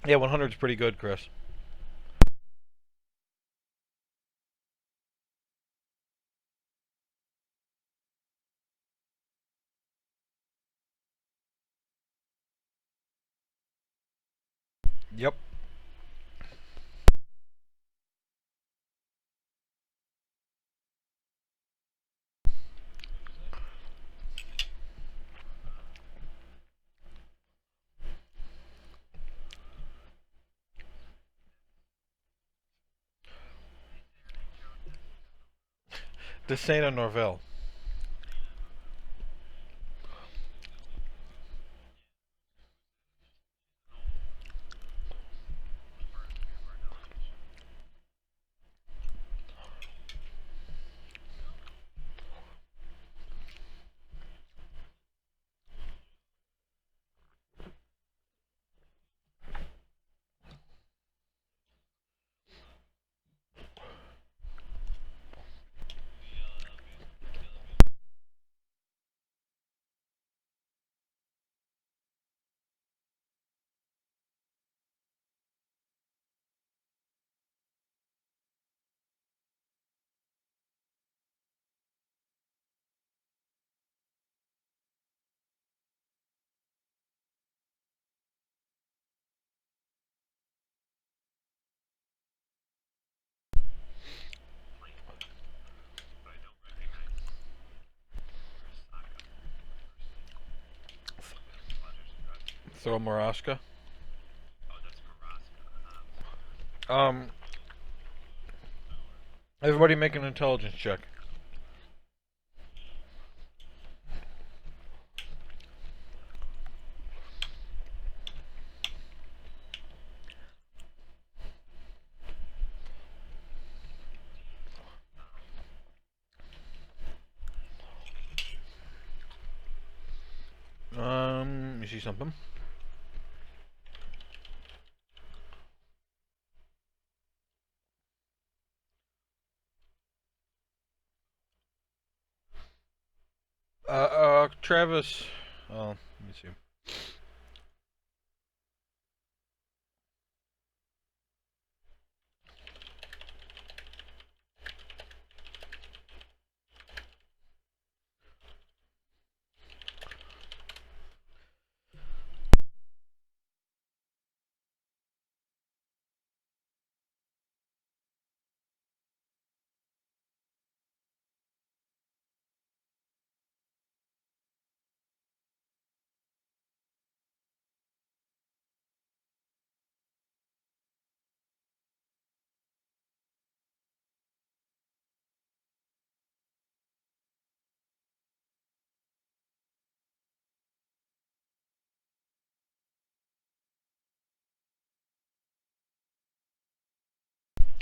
Yeah, 100 is pretty good, Chris. Yep. De Saint Norville. throw Maraska. Um, everybody make an intelligence check. Let me see something. Travis. Oh, let me see.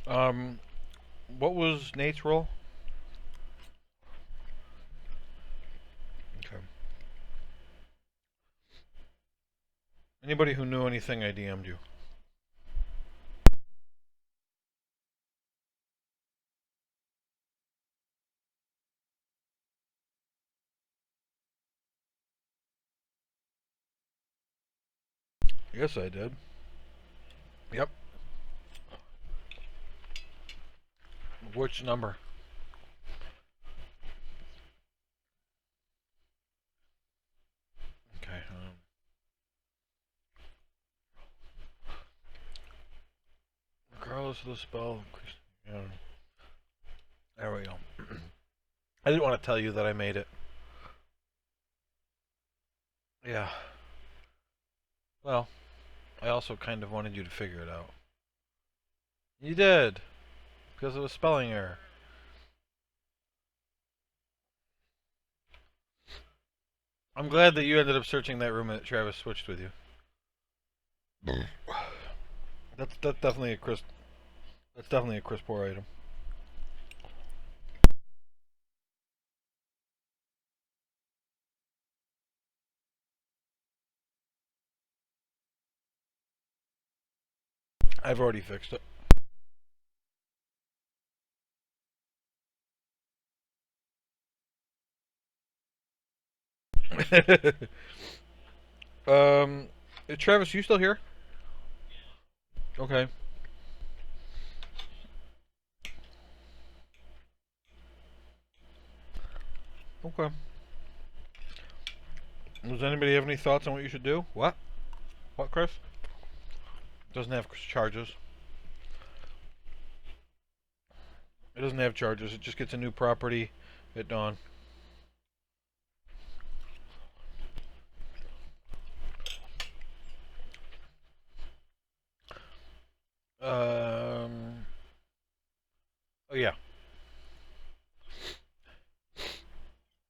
Um, what was Nate's role? Okay. Anybody who knew anything, I DM'd you. Yes, I did. Yep. Which number? Okay. Regardless of the spell, yeah. There we go. I didn't want to tell you that I made it. Yeah. Well, I also kind of wanted you to figure it out. You did, because it was spelling error. I'm glad that you ended up searching that room and that Travis switched with you. That's definitely a Chris. That's definitely a Chris Poor item. I've already fixed it. um, Travis, you still here? Okay. Okay. Does anybody have any thoughts on what you should do? What? What, Chris? Doesn't have charges. It doesn't have charges. It just gets a new property at dawn. Um. Oh yeah.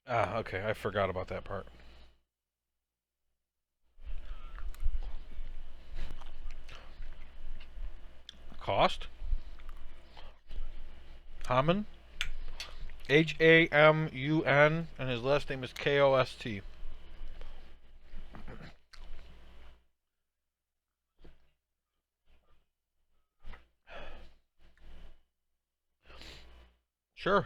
Ah, okay. I forgot about that part. Cost? Hamun? Hamun, and his last name is Kost. Sure.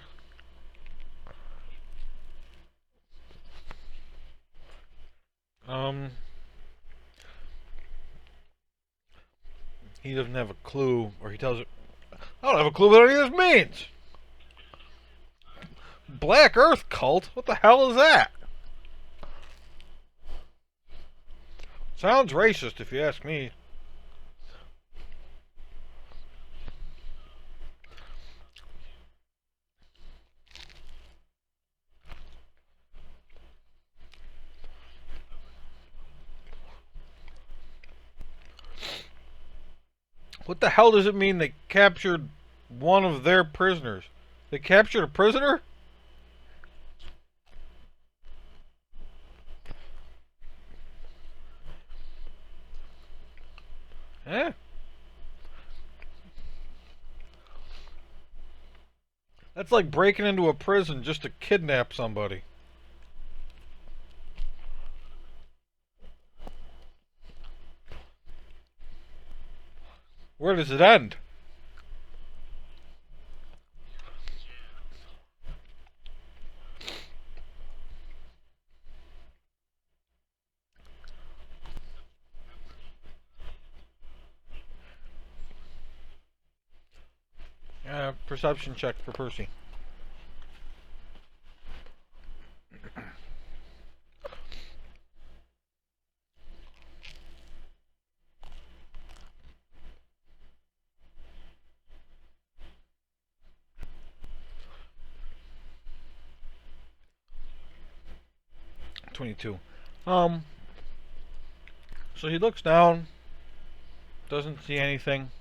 Um, he doesn't have a clue, or he tells it. I don't have a clue what any of this means. Black Earth cult? What the hell is that? Sounds racist, if you ask me. What the hell does it mean they captured one of their prisoners? They captured a prisoner? Eh? That's like breaking into a prison just to kidnap somebody. Where does it end? Perception check for Percy. 22. Um, so he looks down, doesn't see anything,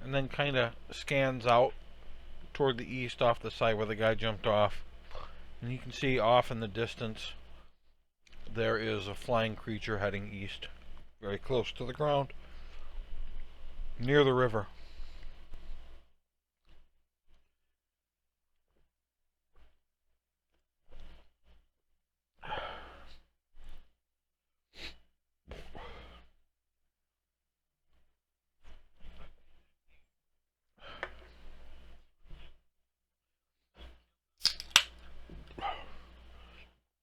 and then kind of scans out toward the east off the side where the guy jumped off. And you can see off in the distance there is a flying creature heading east, very close to the ground, near the river.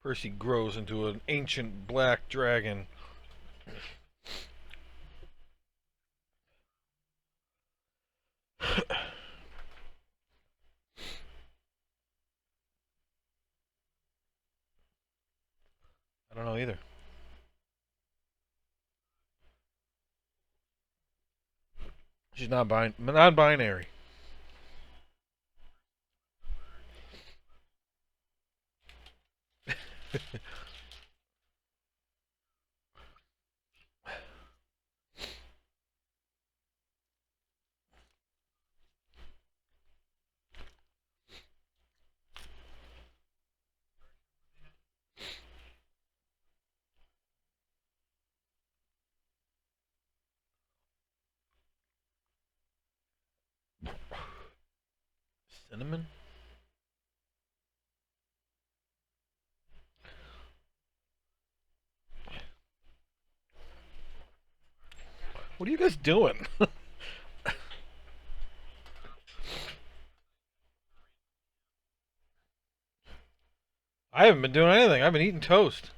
Percy grows into an ancient black dragon. I don't know either. She's not non-binary. Cinnamon? What are you guys doing? I haven't been doing anything. I've been eating toast.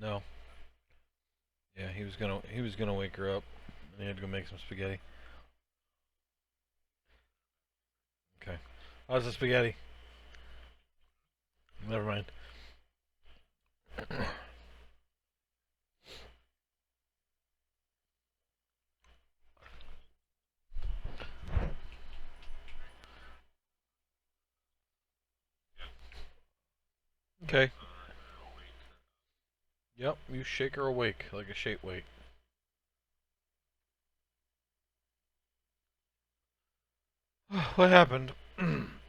No. Yeah, he was gonna wake her up. He had to go make some spaghetti. Okay. How's the spaghetti? Never mind. Okay. Yep, you shake her awake like a shake weight. What happened?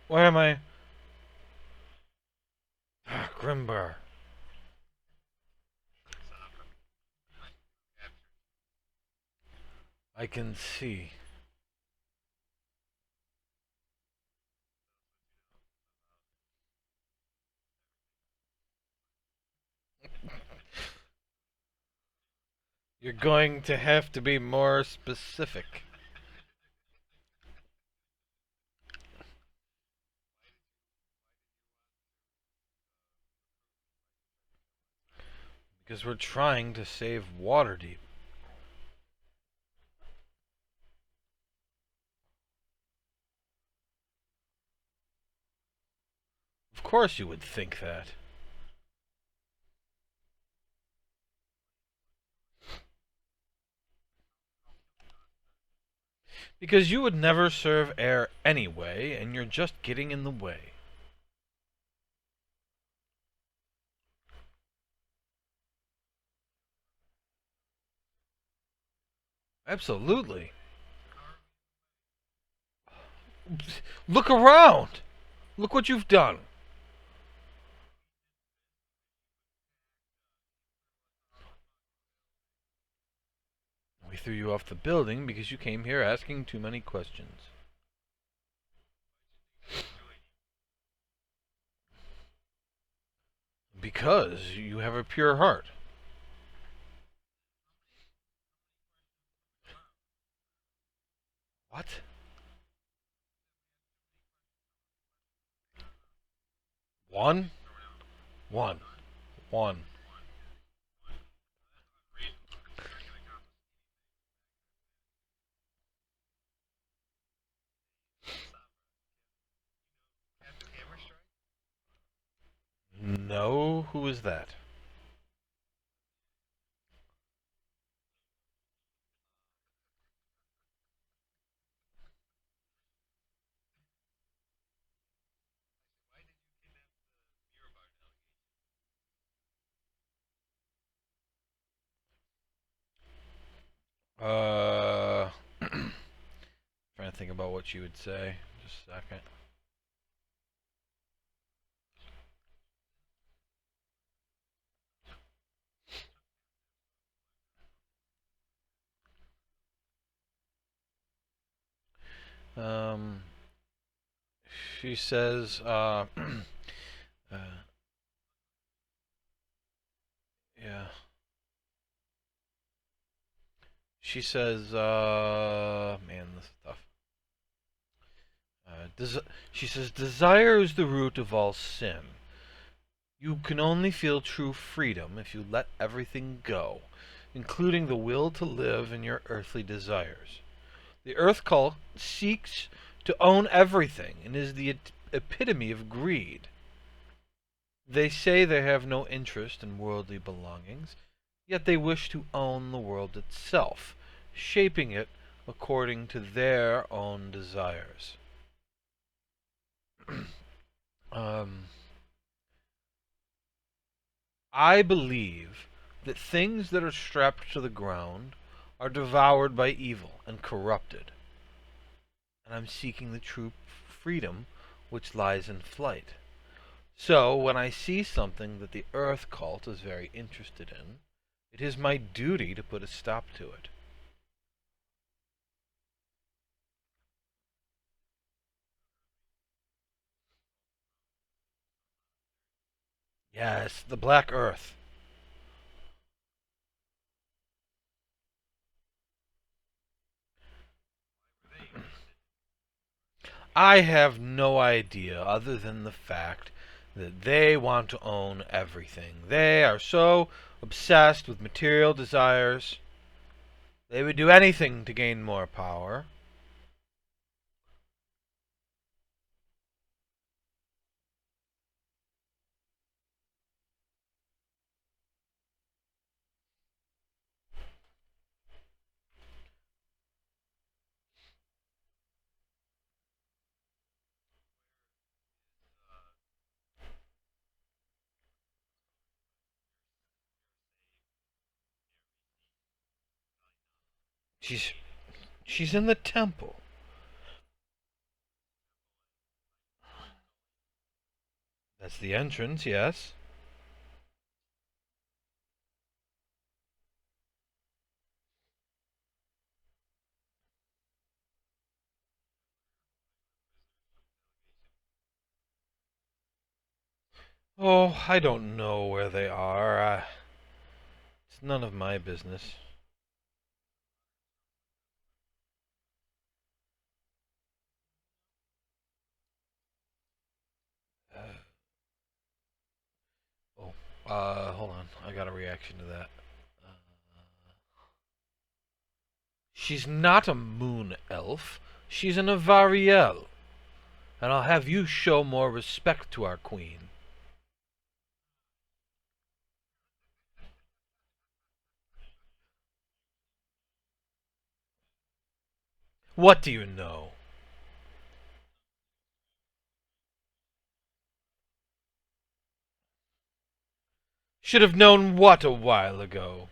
Why am I? Grimgar. I can see. You're going to have to be more specific. Because we're trying to save Waterdeep. course you would think that. Because you would never serve air anyway, and you're just getting in the way. Absolutely. Look around! Look what you've done. We threw you off the building because you came here asking too many questions. Because you have a pure heart. What? One? One. One. No? Who is that? Uh. Trying to think about what you would say. Just a second. Um. She says, uh, yeah. She says, man, this is tough. She says, desire is the root of all sin. You can only feel true freedom if you let everything go, including the will to live and your earthly desires. The Earth Cult seeks to own everything and is the epitome of greed. They say they have no interest in worldly belongings, yet they wish to own the world itself, shaping it according to their own desires. um, I believe that things that are strapped to the ground are devoured by evil and corrupted, and I'm seeking the true freedom which lies in flight. So, when I see something that the Earth Cult is very interested in, it is my duty to put a stop to it. Yes, the Black Earth. I have no idea other than the fact that they want to own everything. They are so obsessed with material desires. They would do anything to gain more power. She's she's in the temple. That's the entrance, yes. Oh, I don't know where they are. It's none of my business. Uh, oh, hold on. I got a reaction to that. Uh, she's not a moon elf. She's an Avariel. and I'll have you show more respect to our queen. What do you know? Should have known what a while ago.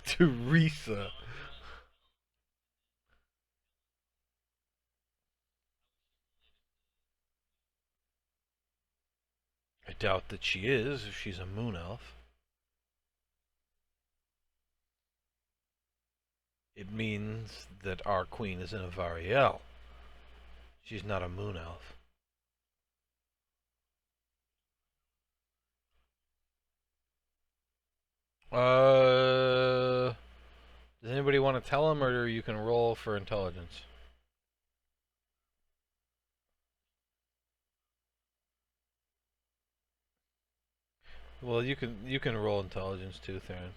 Teresa. I doubt that she is, if she's a moon elf. It means that our queen is in a Variel. She's not a moon elf. Uh, does anybody want to tell him, or you can roll for intelligence? Well, you can roll intelligence too, Theron.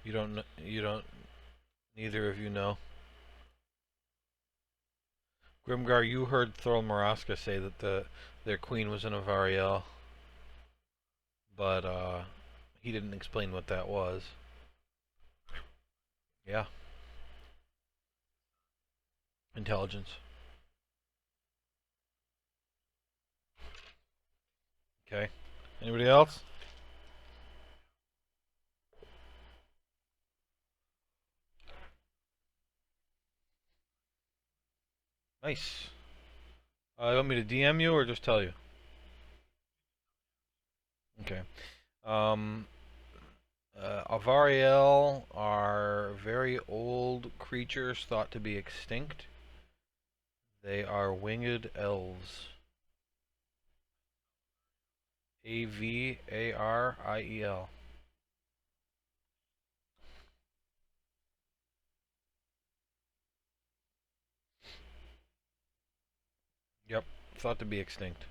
You don't. Neither of you know. Grimgar, you heard Thorl Maraska say that their queen was in a Variel, but he didn't explain what that was. Yeah, intelligence. Okay. Anybody else? Nice. You want me to DM you or just tell you? Okay. Um, Avariel are very old creatures thought to be extinct. They are winged elves. Avariel. Yep, thought to be extinct.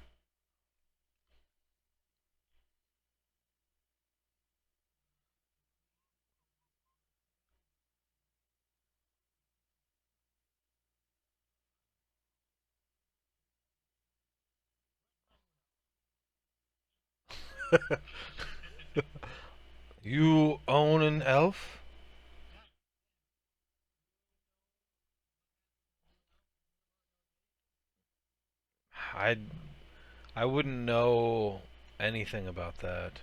You own an elf? I I wouldn't know anything about that.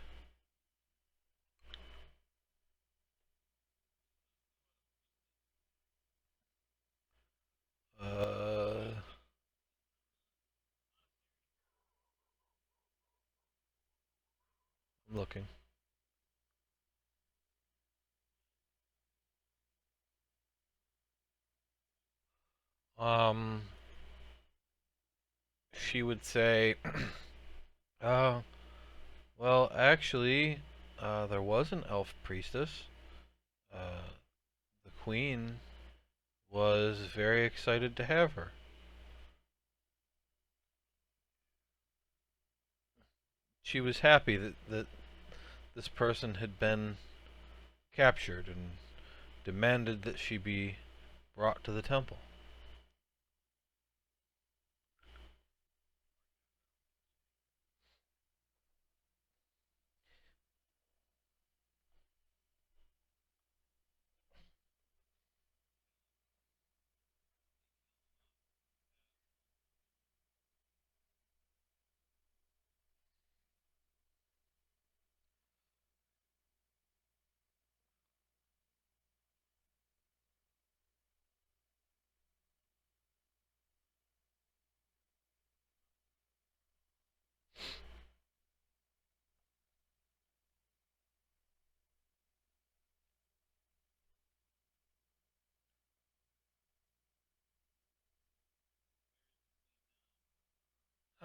I'm looking. Um, she would say, "Oh, well, actually, there was an elf priestess. Uh, the queen was very excited to have her. She was happy that this person had been captured and demanded that she be brought to the temple."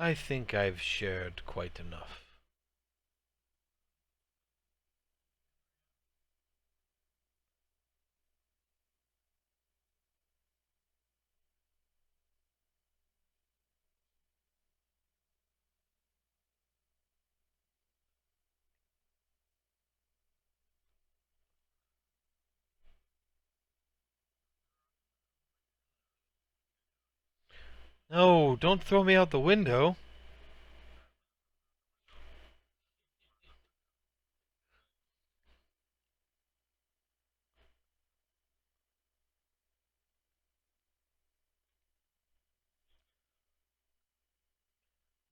I think I've shared quite enough. No, don't throw me out the window.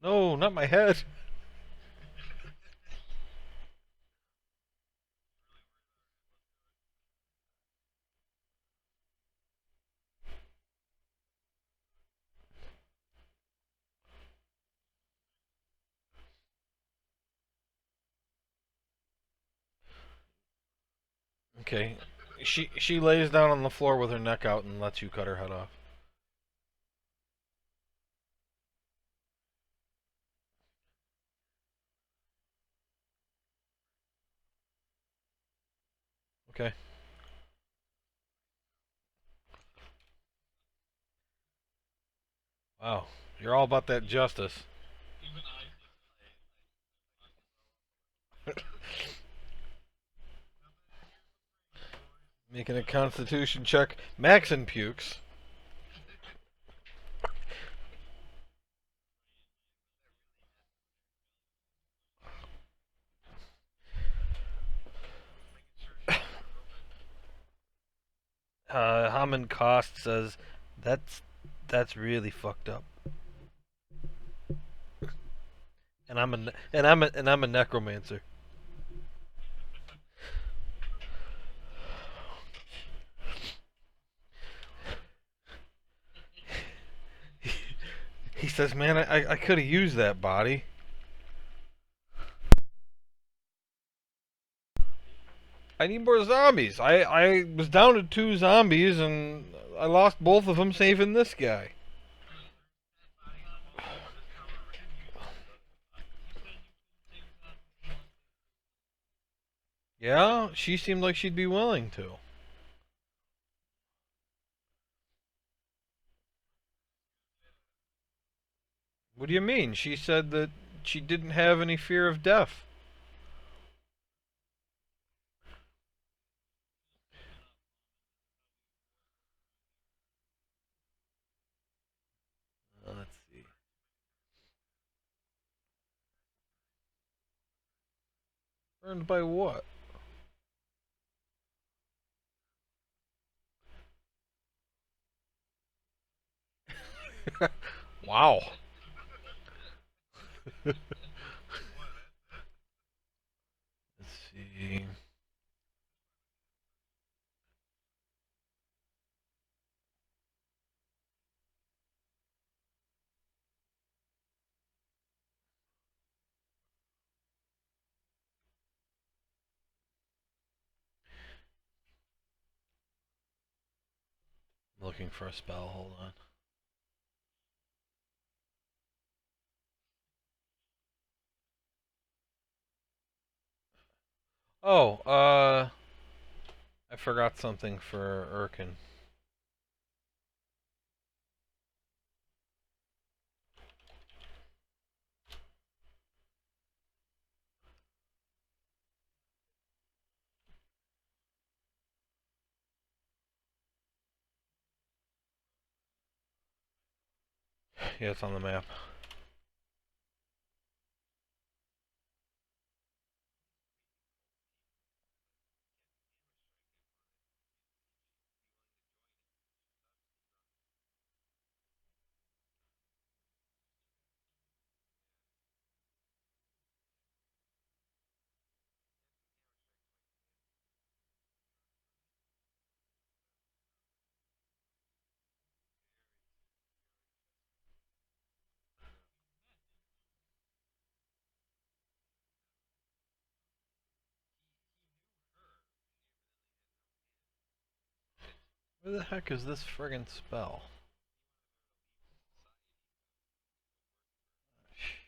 No, not my head. Okay. She lays down on the floor with her neck out and lets you cut her head off. Okay. Wow. You're all about that justice. Making a constitution check. Maxon pukes. Hammond Cost says that's that's really fucked up. And I'm a necromancer. He says, "Man, I could have used that body. I need more zombies. I was down to two zombies and I lost both of them, saving this guy." Yeah, she seemed like she'd be willing to. What do you mean? She said that she didn't have any fear of death. Let's see. Burned by what? Wow. Let's see. Looking for a spell. Hold on. Oh, I forgot something for Urkin. Yeah, it's on the map. Where the heck is this friggin' spell?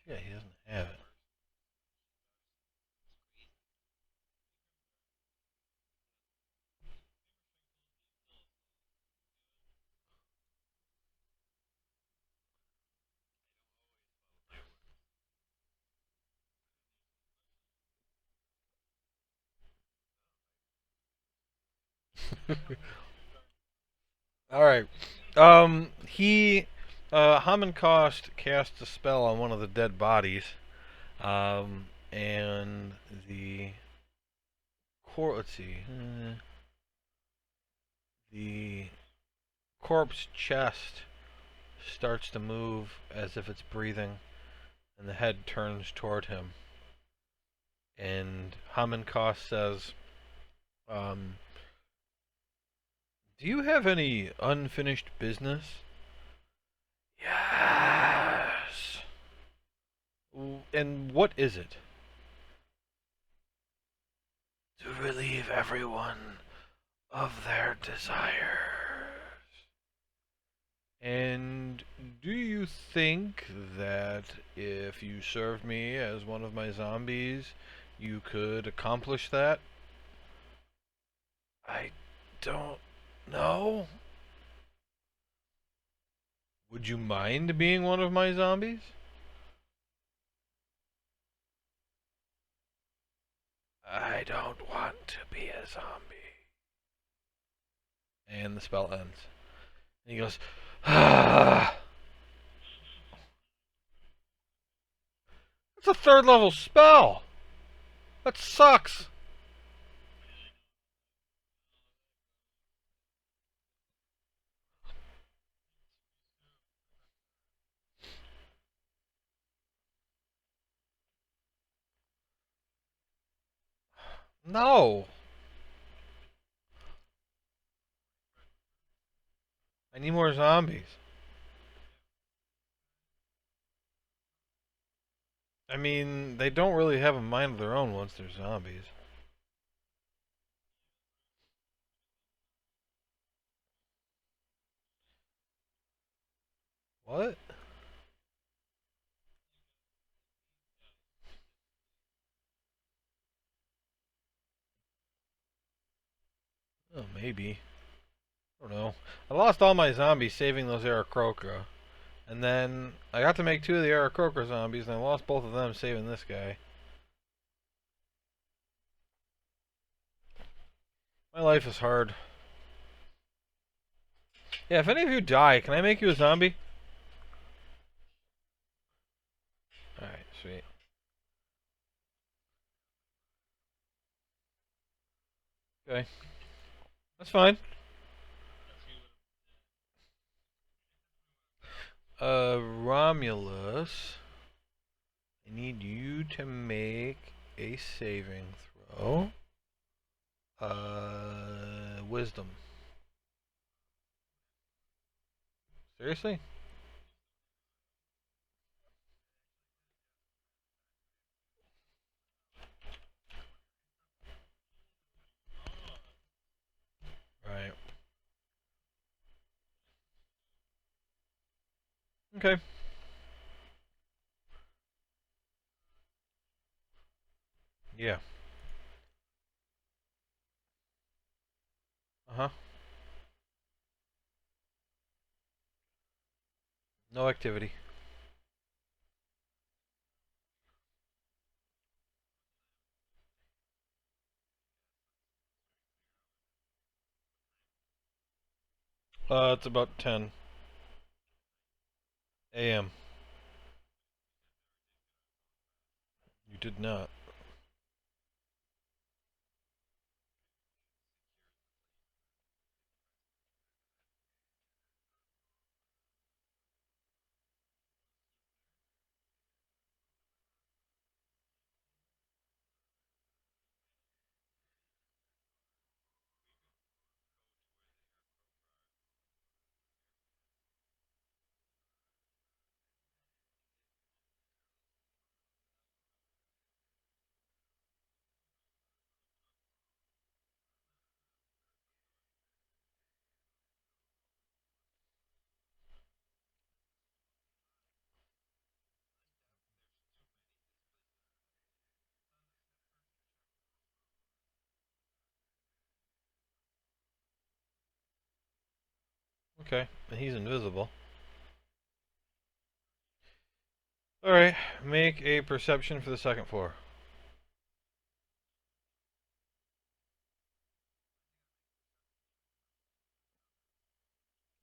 Yeah, he doesn't have it. All right. Haman Cost casts a spell on one of the dead bodies. And the let's see, the corpse chest starts to move as if it's breathing, and the head turns toward him. And Haman Koss says, um, "Do you have any unfinished business?" Yes. And what is it? To relieve everyone of their desires. And do you think that if you served me as one of my zombies, you could accomplish that? I don't know. Would you mind being one of my zombies? I don't want to be a zombie. And the spell ends. And he goes, ah. That's a third level spell. That sucks. No. I need more zombies. I mean, they don't really have a mind of their own once they're zombies. What? Oh, maybe. I don't know. I lost all my zombies saving those Aarakocra. And then I got to make two of the Aarakocra zombies, and I lost both of them saving this guy. My life is hard. Yeah, if any of you die, can I make you a zombie? Alright, sweet. Okay. That's fine. Romulus, I need you to make a saving throw. Wisdom. Seriously? Right. Okay. Yeah. Uh-huh. No activity. It's about 10 a.m. You did not. Okay, and he's invisible. Alright, make a perception for the second floor.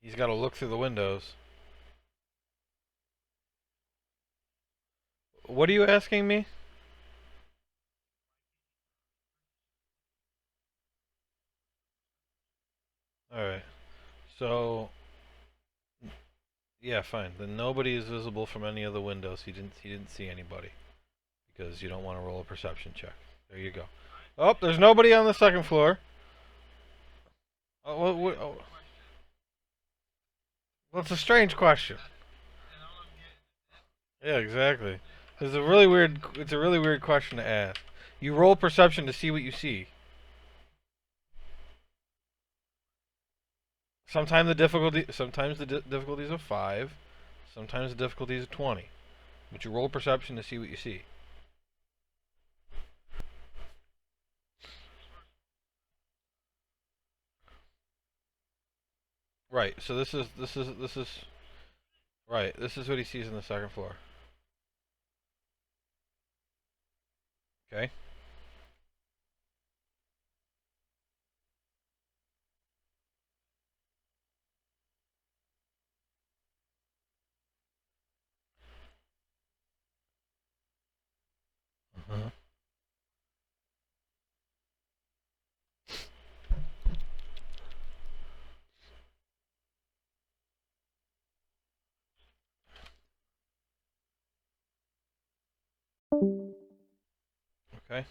He's got to look through the windows. What are you asking me? Alright, so yeah, fine. Then nobody is visible from any of the windows. He didn't see anybody because you don't want to roll a perception check. There you go. Oh, there's nobody on the second floor. Oh, well, it's a strange question. Yeah, exactly. It's a really weird. It's a really weird question to ask. You roll perception to see what you see. Sometimes the difficulty is a 5. Sometimes the difficulty is a 20. But you roll perception to see what you see. Right. So this is right. This is what he sees on the second floor. Okay. Uh-huh. Okay.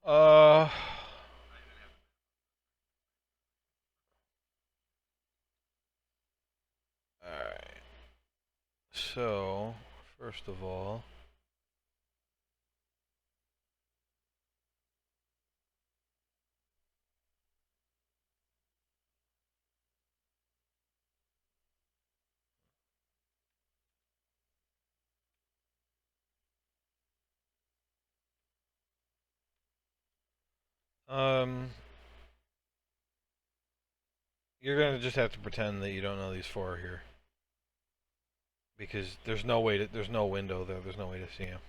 All right. So first of all, um, you're gonna just have to pretend that you don't know these four are here because there's no window there. There's no way to see him.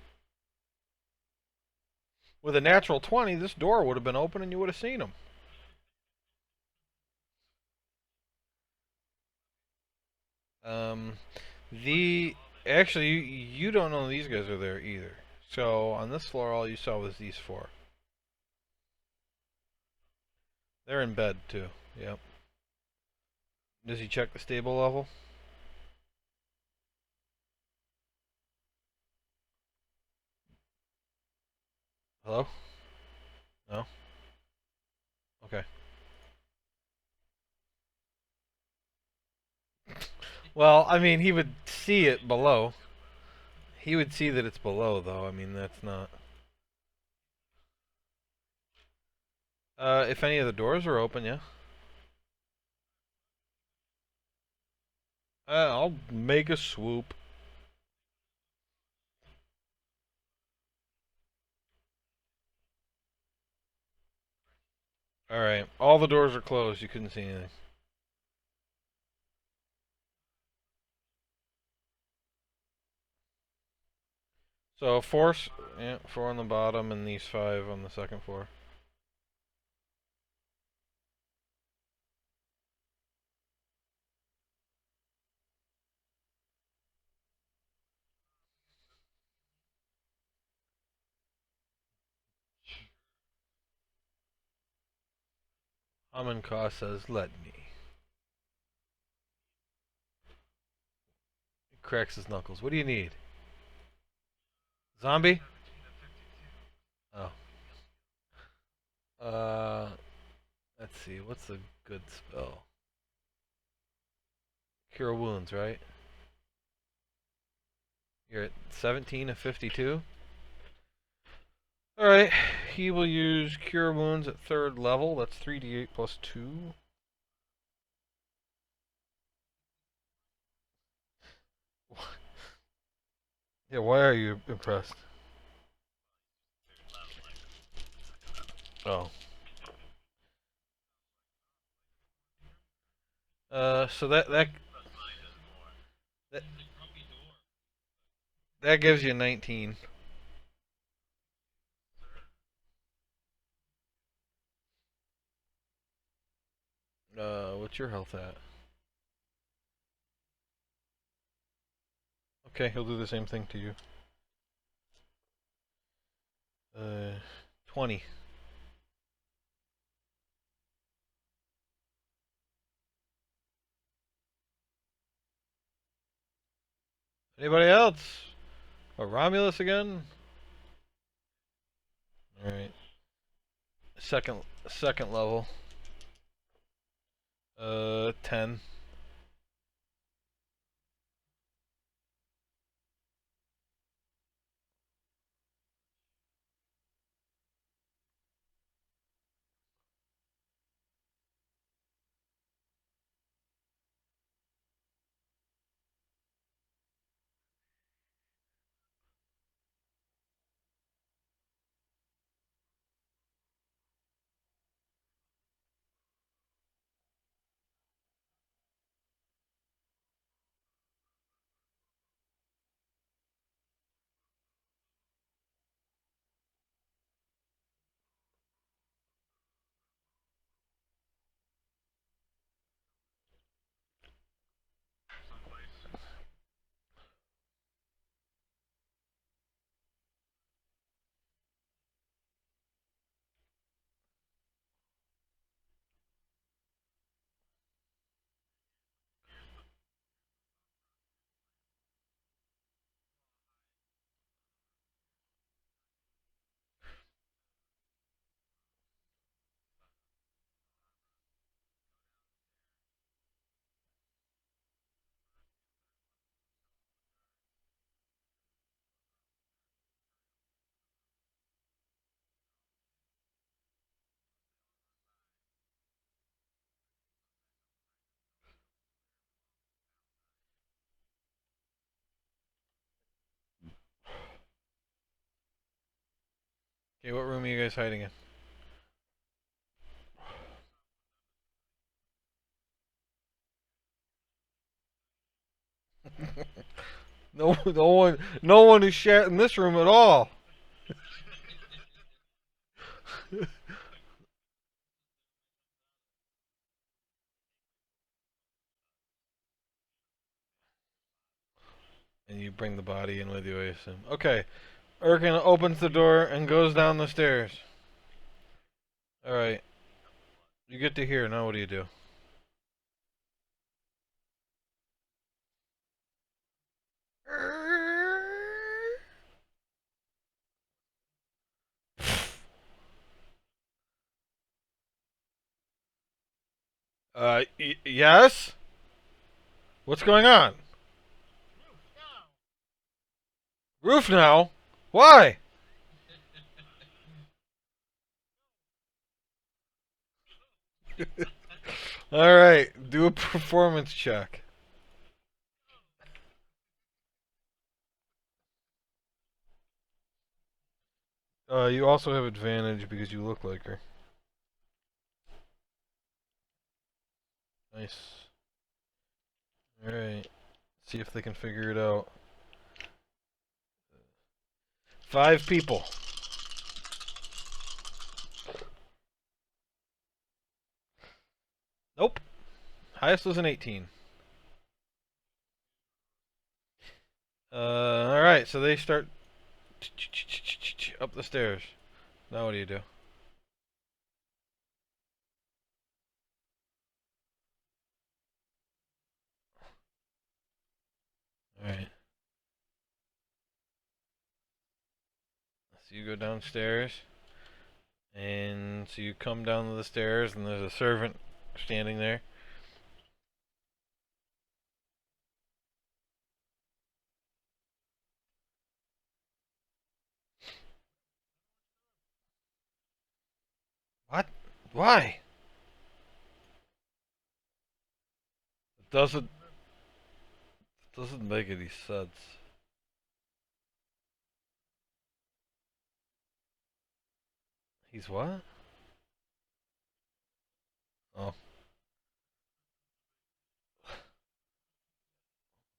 With a natural 20, this door would have been open and you would have seen him. Um, the actually you don't know these guys are there either. So on this floor, all you saw was these four. They're in bed too. Yep. Does he check the stable level? Hello? No. Okay. Well, I mean, he would see it below. He would see that it's below, though. I mean, that's not. If any of the doors are open, yeah. I'll make a swoop. All right. All the doors are closed. You couldn't see anything. So yeah, four on the bottom, and these five on the second floor. Amonka says, "Let me." He cracks his knuckles. What do you need? Zombie? Oh. Uh, let's see. What's a good spell? Cure wounds, right? You're at 17 of 52. All right. He will use cure wounds at third level. That's 3d8 plus 2. Yeah, why are you impressed? Oh. So that that gives you 19. What's your health at? Okay, he'll do the same thing to you. Uh, 20. Anybody else? Romulus again? All right. Second level. 10. Okay, what room are you guys hiding in? No one is shat in this room at all. And you bring the body in with you, I assume. Okay. Erkin opens the door and goes down the stairs. Alright. You get to here. Now what do you do? Yes? What's going on? Roof now? Why? Alright. Do a performance check. You also have advantage because you look like her. Nice. Alright. See if they can figure it out. 5 people. Nope. Highest was an 18. Alright, so they start up the stairs. Now what do you do? Alright. So you go downstairs. And so you come down the stairs, and there's a servant standing there. What? Why? It doesn't make any sense. He's what? Oh.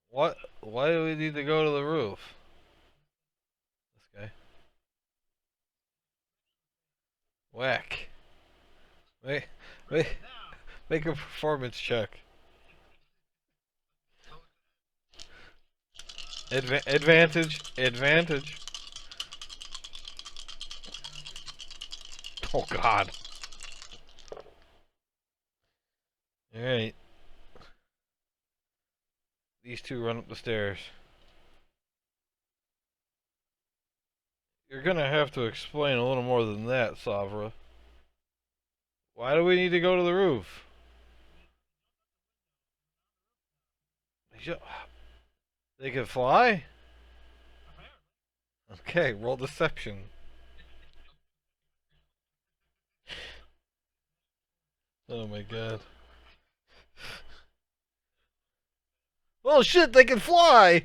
What? Why do we need to go to the roof? This guy. Whack. Make, make, make a performance check. Advantage. Advantage. Oh, God. Alright. These two run up the stairs. You're gonna have to explain a little more than that, Savra. Why do we need to go to the roof? They can fly? Okay, roll deception. Oh my god. Oh shit, they can fly!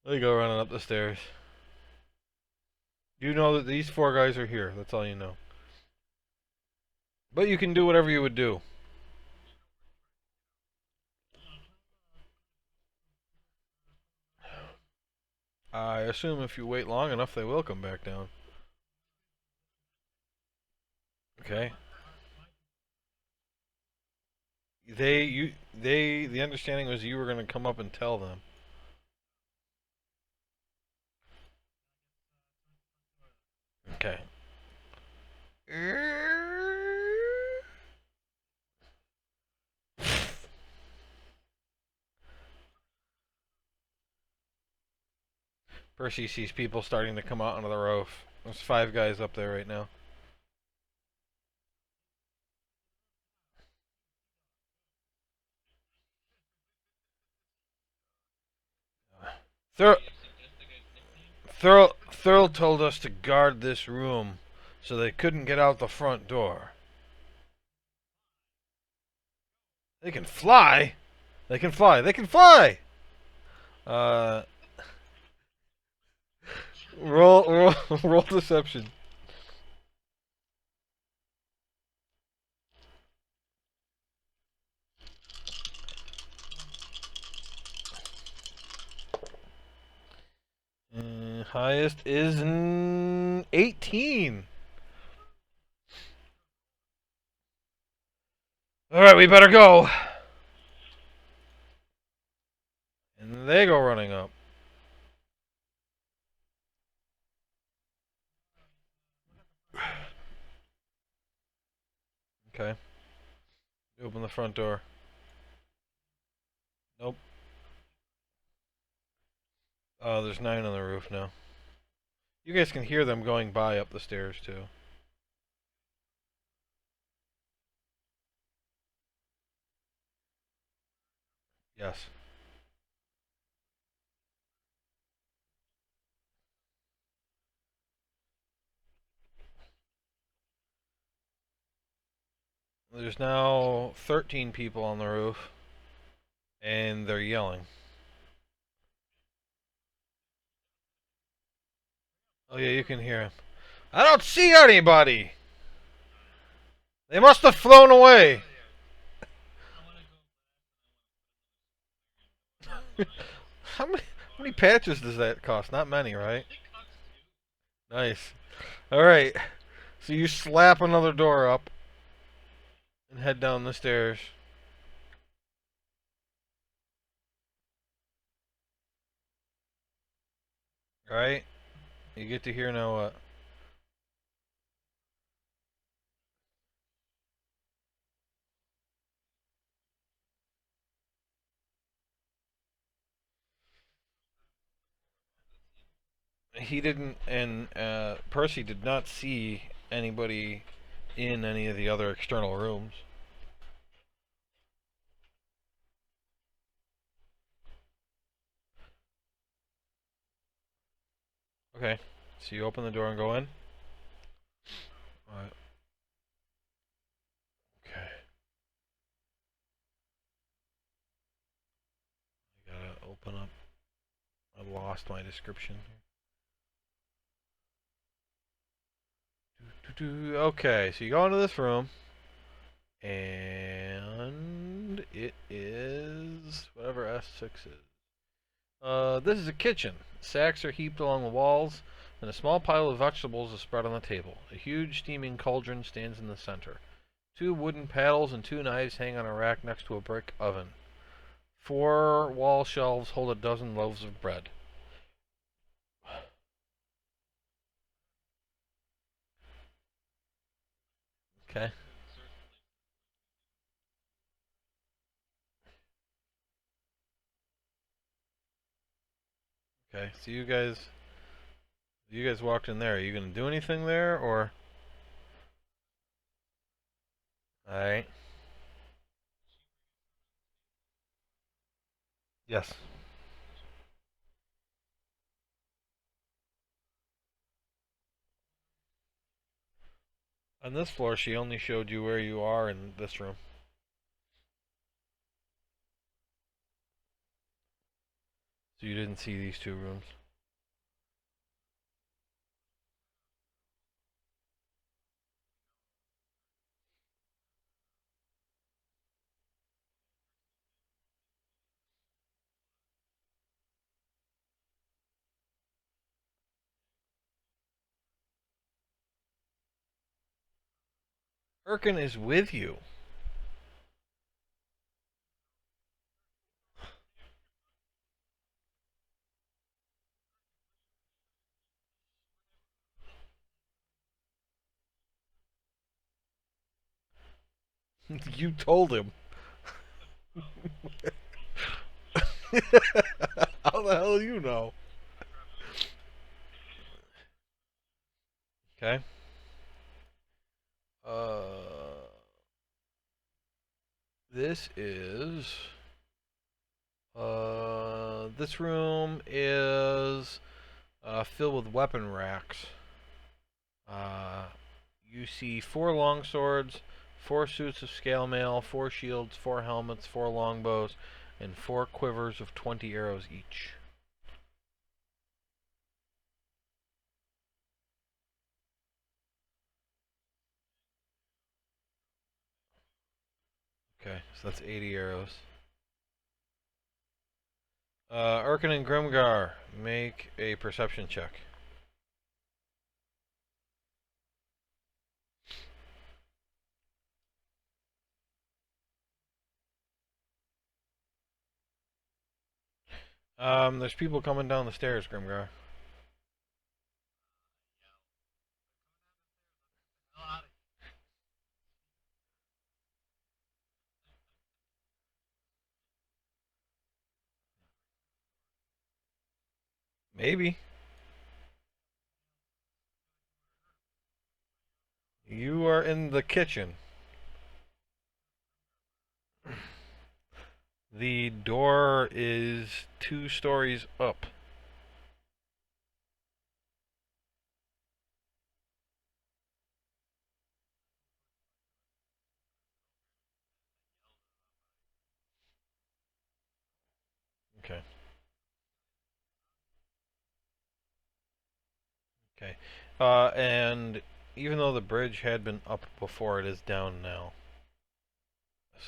They go running up the stairs. You know that these four guys are here. That's all you know. But you can do whatever you would do. I assume if you wait long enough, they will come back down. Okay. The understanding was you were going to come up and tell them. Okay. Percy sees people starting to come out onto the roof. There's 5 guys up there right now. Thur Thurl told us to guard this room so they couldn't get out the front door. They can fly? They can fly. They can fly! Uh, roll deception. Highest is 18. Alright, we better go. And they go running up. Okay. Open the front door. Nope. Oh, there's 9 on the roof now. You guys can hear them going by up the stairs, too. Yes. There's now 13 people on the roof, and they're yelling. Oh yeah, you can hear him. I don't see anybody! They must have flown away! how many patches does that cost? Not many, right? Nice. Alright. So you slap another door up and head down the stairs. Right? You get to hear now what? He didn't, and Percy did not see anybody in any of the other external rooms. Okay. So you open the door and go in? Alright. Okay. I gotta open up. I lost my description. Okay, so you go into this room, and it is whatever S6 is. This is a kitchen. Sacks are heaped along the walls, and a small pile of vegetables is spread on the table. A huge steaming cauldron stands in the center. Two wooden paddles and two knives hang on a rack next to a brick oven. Four wall shelves hold a dozen loaves of bread. Okay. Okay. So you guys walked in there. Are you gonna do anything there, or? All right. Yes. On this floor, she only showed you where you are in this room. So you didn't see these two rooms. Erkin is with you. You told him. How the hell do you know? Okay. Uh, this is. This room is filled with weapon racks. Uh, you see four long swords, four suits of scale mail, four shields, four helmets, four longbows, and four quivers of 20 arrows each. Okay, so that's 80 arrows. Erkin and Grimgar, make a perception check. There's people coming down the stairs, Grimgar. Maybe. You are in the kitchen. The door is 2 stories up. Okay. Okay. And even though the bridge had been up before, it is down now.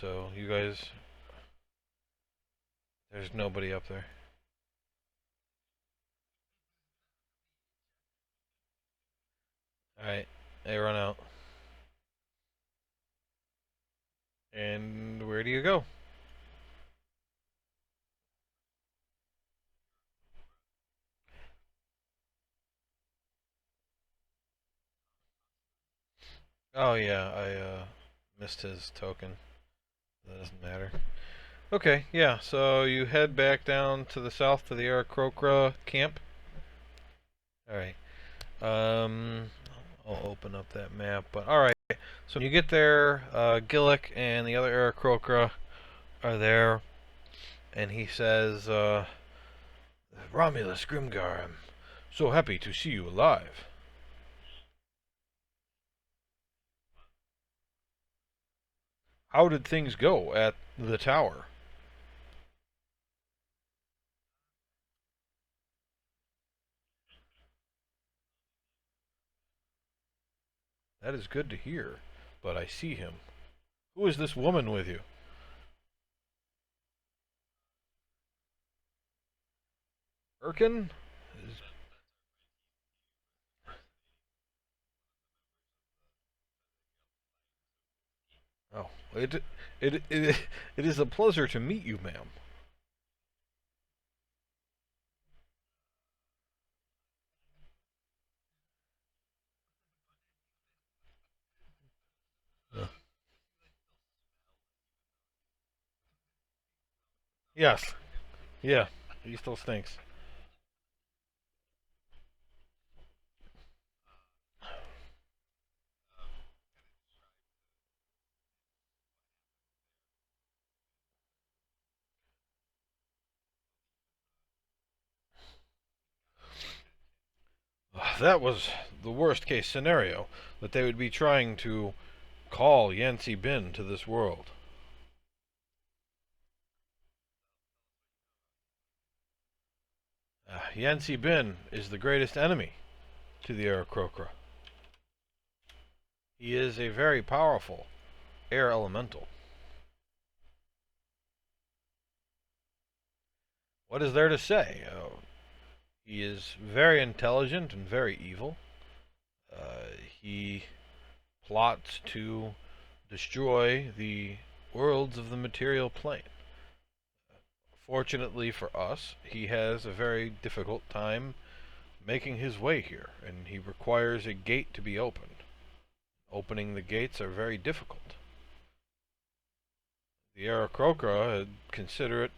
So you guys, there's nobody up there. All right. They run out. And where do you go? Oh yeah, I missed his token. That doesn't matter. Okay, yeah. So you head back down to the south to the Aarakocra camp. All right. Um, I'll open up that map. But all right. So when you get there, Gillick and the other Aarakocra are there, and he says, "Romulus Grimgar, I'm so happy to see you alive. How did things go at the tower?" That is good to hear. But I see him. Who is this woman with you? Erkin? Is- Oh, it is a pleasure to meet you, ma'am. Yeah. Yes. Yeah. He still stinks. That was the worst case scenario, that they would be trying to call Yancy Bin to this world. Yancy Bin is the greatest enemy to the Aarakocra. He is a very powerful air elemental. What is there to say? He is very intelligent and very evil. He plots to destroy the worlds of the material plane. Fortunately for us, he has a very difficult time making his way here, and he requires a gate to be opened. Opening the gates are very difficult. The Aarakocra consider it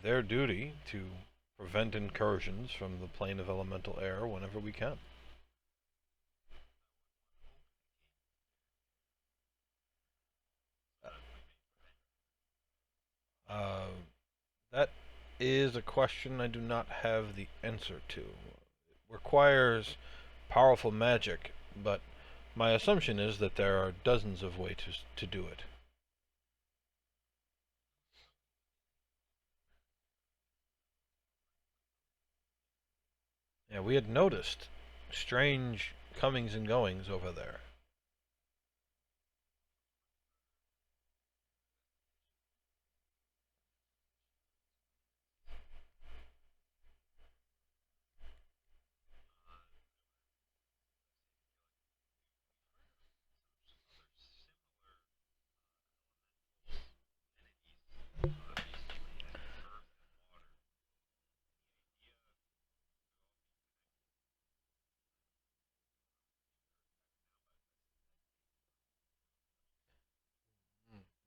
their duty to prevent incursions from the plane of elemental air whenever we can. Uh, that is a question I do not have the answer to. It requires powerful magic, but my assumption is that there are dozens of ways to do it. Yeah, we had noticed strange comings and goings over there.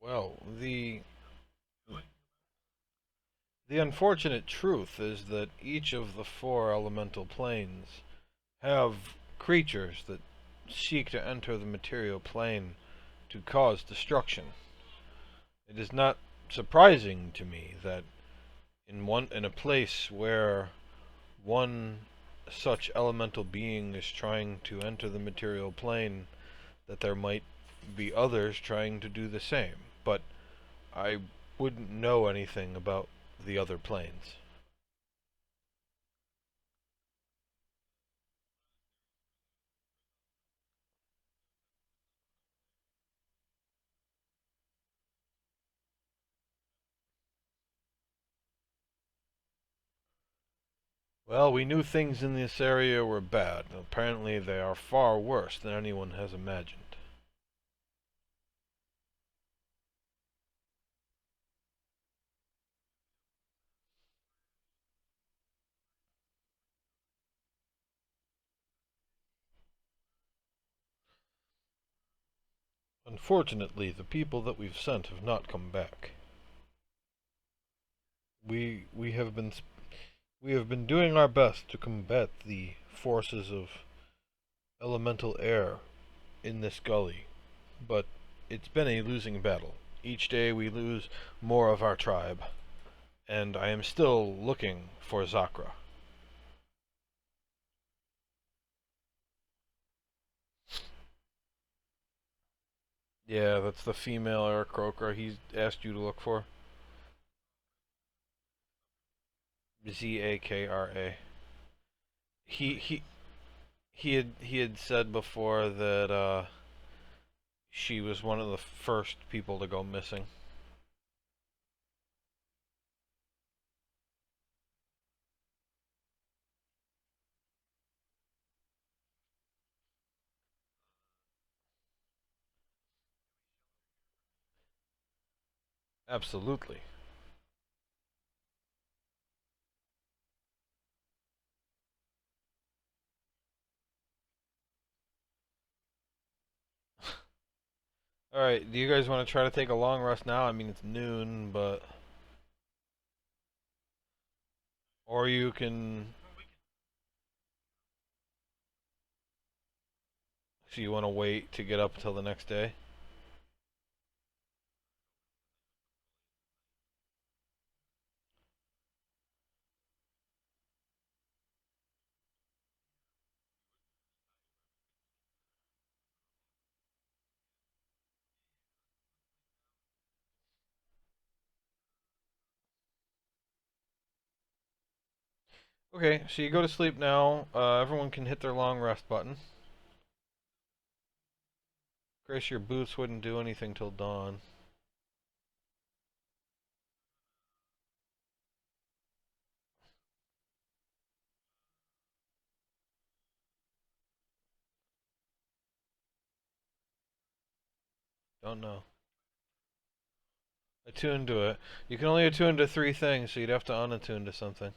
Well, the unfortunate truth is that each of the four elemental planes have creatures that seek to enter the material plane to cause destruction. It is not surprising to me that in a place where one such elemental being is trying to enter the material plane, that there might be others trying to do the same. But I wouldn't know anything about the other planes. Well, we knew things in this area were bad. Apparently, they are far worse than anyone has imagined. Unfortunately, the people that we've sent have not come back. We have been we have been doing our best to combat the forces of elemental air in this gully, but it's been a losing battle. Each day we lose more of our tribe, and I am still looking for Zakra. Yeah, that's the female Eric Croker he's asked you to look for. Zakra. He he had said before that she was one of the first people to go missing. Absolutely. All right. Do you guys want to try to take a long rest now? I mean, it's noon, but or you can. So you want to wait to get up until the next day? Okay. So you go to sleep now. Everyone can hit their long rest button. Grace, your boots wouldn't do anything till dawn. Don't know. Attune to it. You can only attune to three things, so you'd have to unattune to something.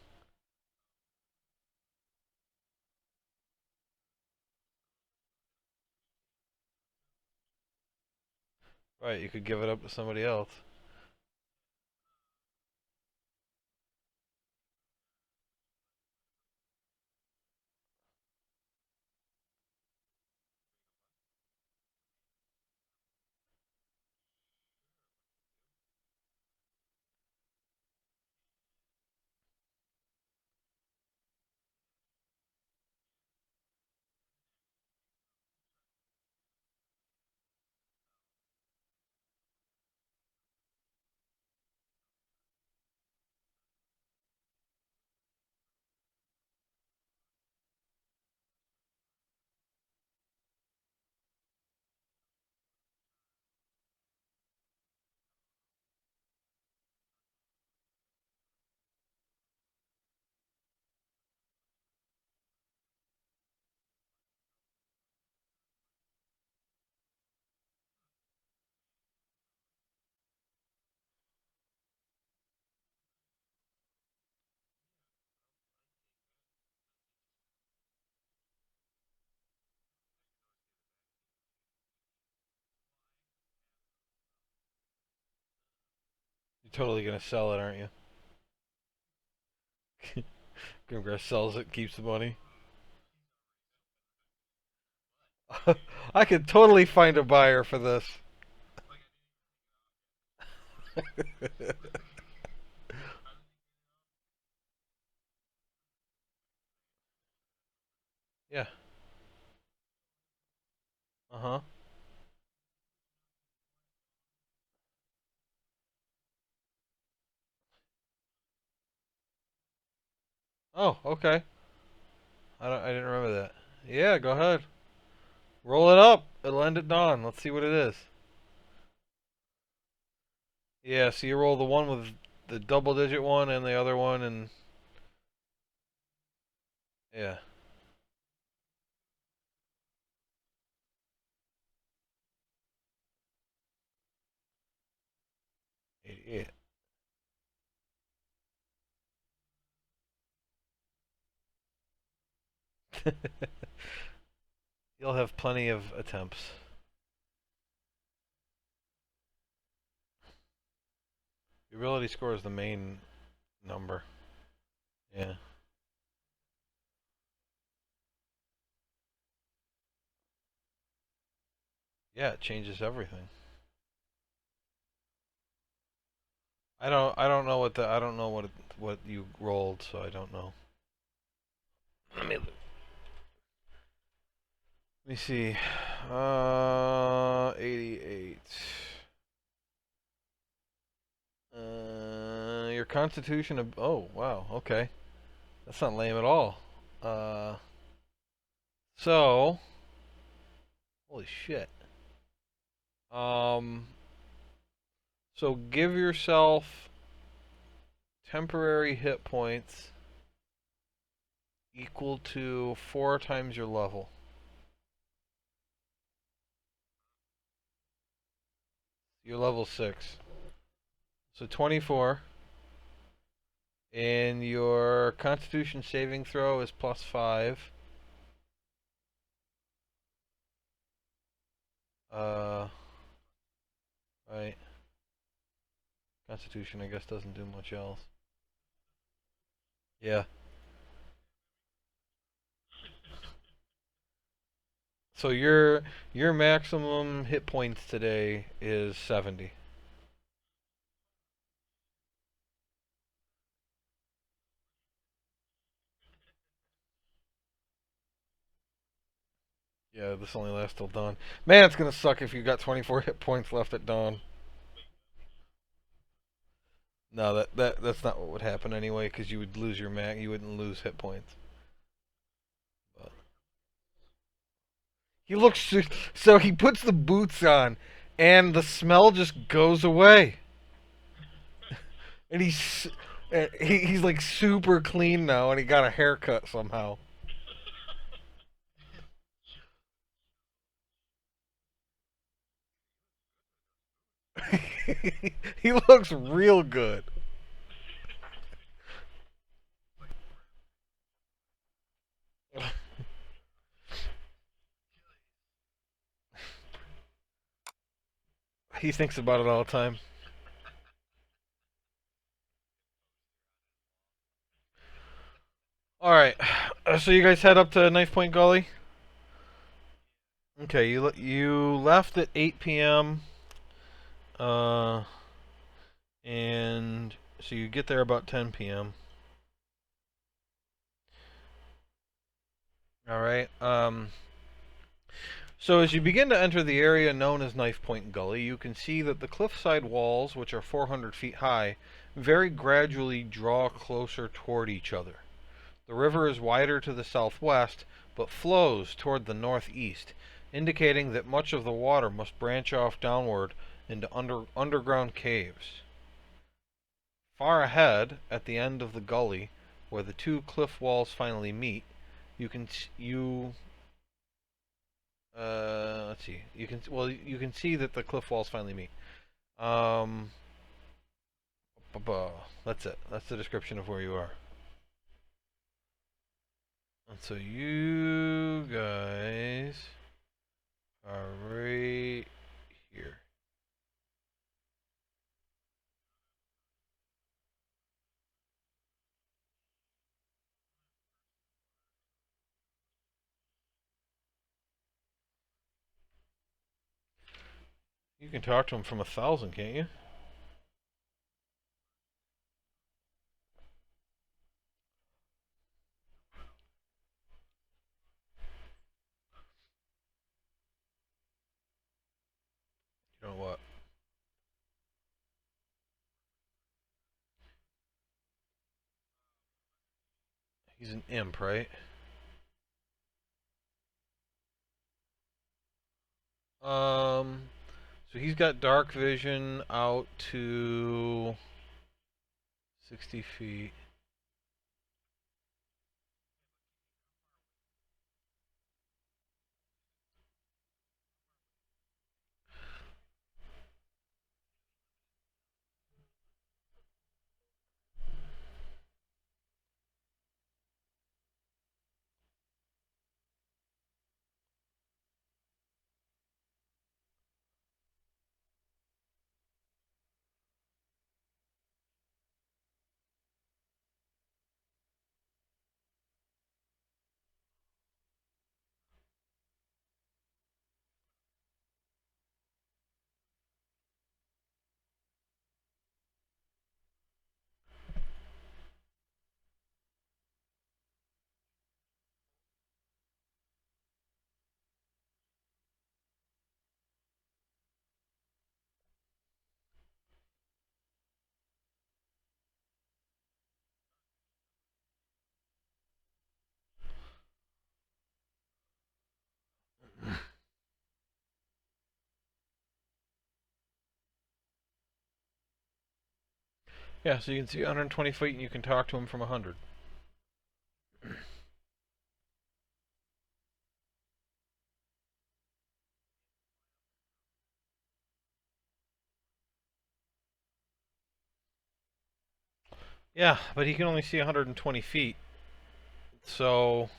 Right, you could give it up to somebody else. You're totally gonna sell it, aren't you? Grimgar sells it, keeps the money. I could totally find a buyer for this. Yeah. Uh huh. Oh, okay. I didn't remember that. Yeah, go ahead. Roll it up. It'll end at dawn. Let's see what it is. Yeah, so you roll the one with the double digit one and the other one, and yeah. 88. You'll have plenty of attempts. The ability score is the main number. Yeah. Yeah, it changes everything. I don't know what you rolled, so I don't know. Let me see. 88. Your constitution of oh wow, okay. That's not lame at all. Uh So, holy shit. Um, so give yourself temporary hit points equal to 4 times your level. You're level 6. So 24. And your Constitution saving throw is plus 5. Uh, right. Constitution, I guess, doesn't do much else. Yeah. So your maximum hit points today is 70. Yeah, this only lasts till dawn. Man, it's gonna suck if you got 24 hit points left at dawn. No, that's not what would happen anyway, because you would lose your max. You wouldn't lose hit points. But he looks so he puts the boots on, and the smell just goes away, and he's like super clean now, and he got a haircut somehow. He looks real good. He thinks about it all the time. All right, so you guys head up to Knife Point Gully. Okay, you left at 8 p.m. Uh, and so you get there about 10 p.m. All right. So as you begin to enter the area known as Knife Point Gully, you can see that the cliffside walls, which are 400 feet high, very gradually draw closer toward each other. The river is wider to the southwest, but flows toward the northeast, indicating that much of the water must branch off downward into underground caves. Far ahead, at the end of the gully, where the two cliff walls finally meet, you can you let's see. You can see that the cliff walls finally meet. Um, that's it. That's the description of where you are. And so you guys are right here. You can talk to him from 1,000, can't you? You know what? He's an imp, right? Um, so he's got dark vision out to 60 feet. Yeah, so you can see 120 feet and you can talk to him from 100. Yeah, but he can only see 120 feet. So,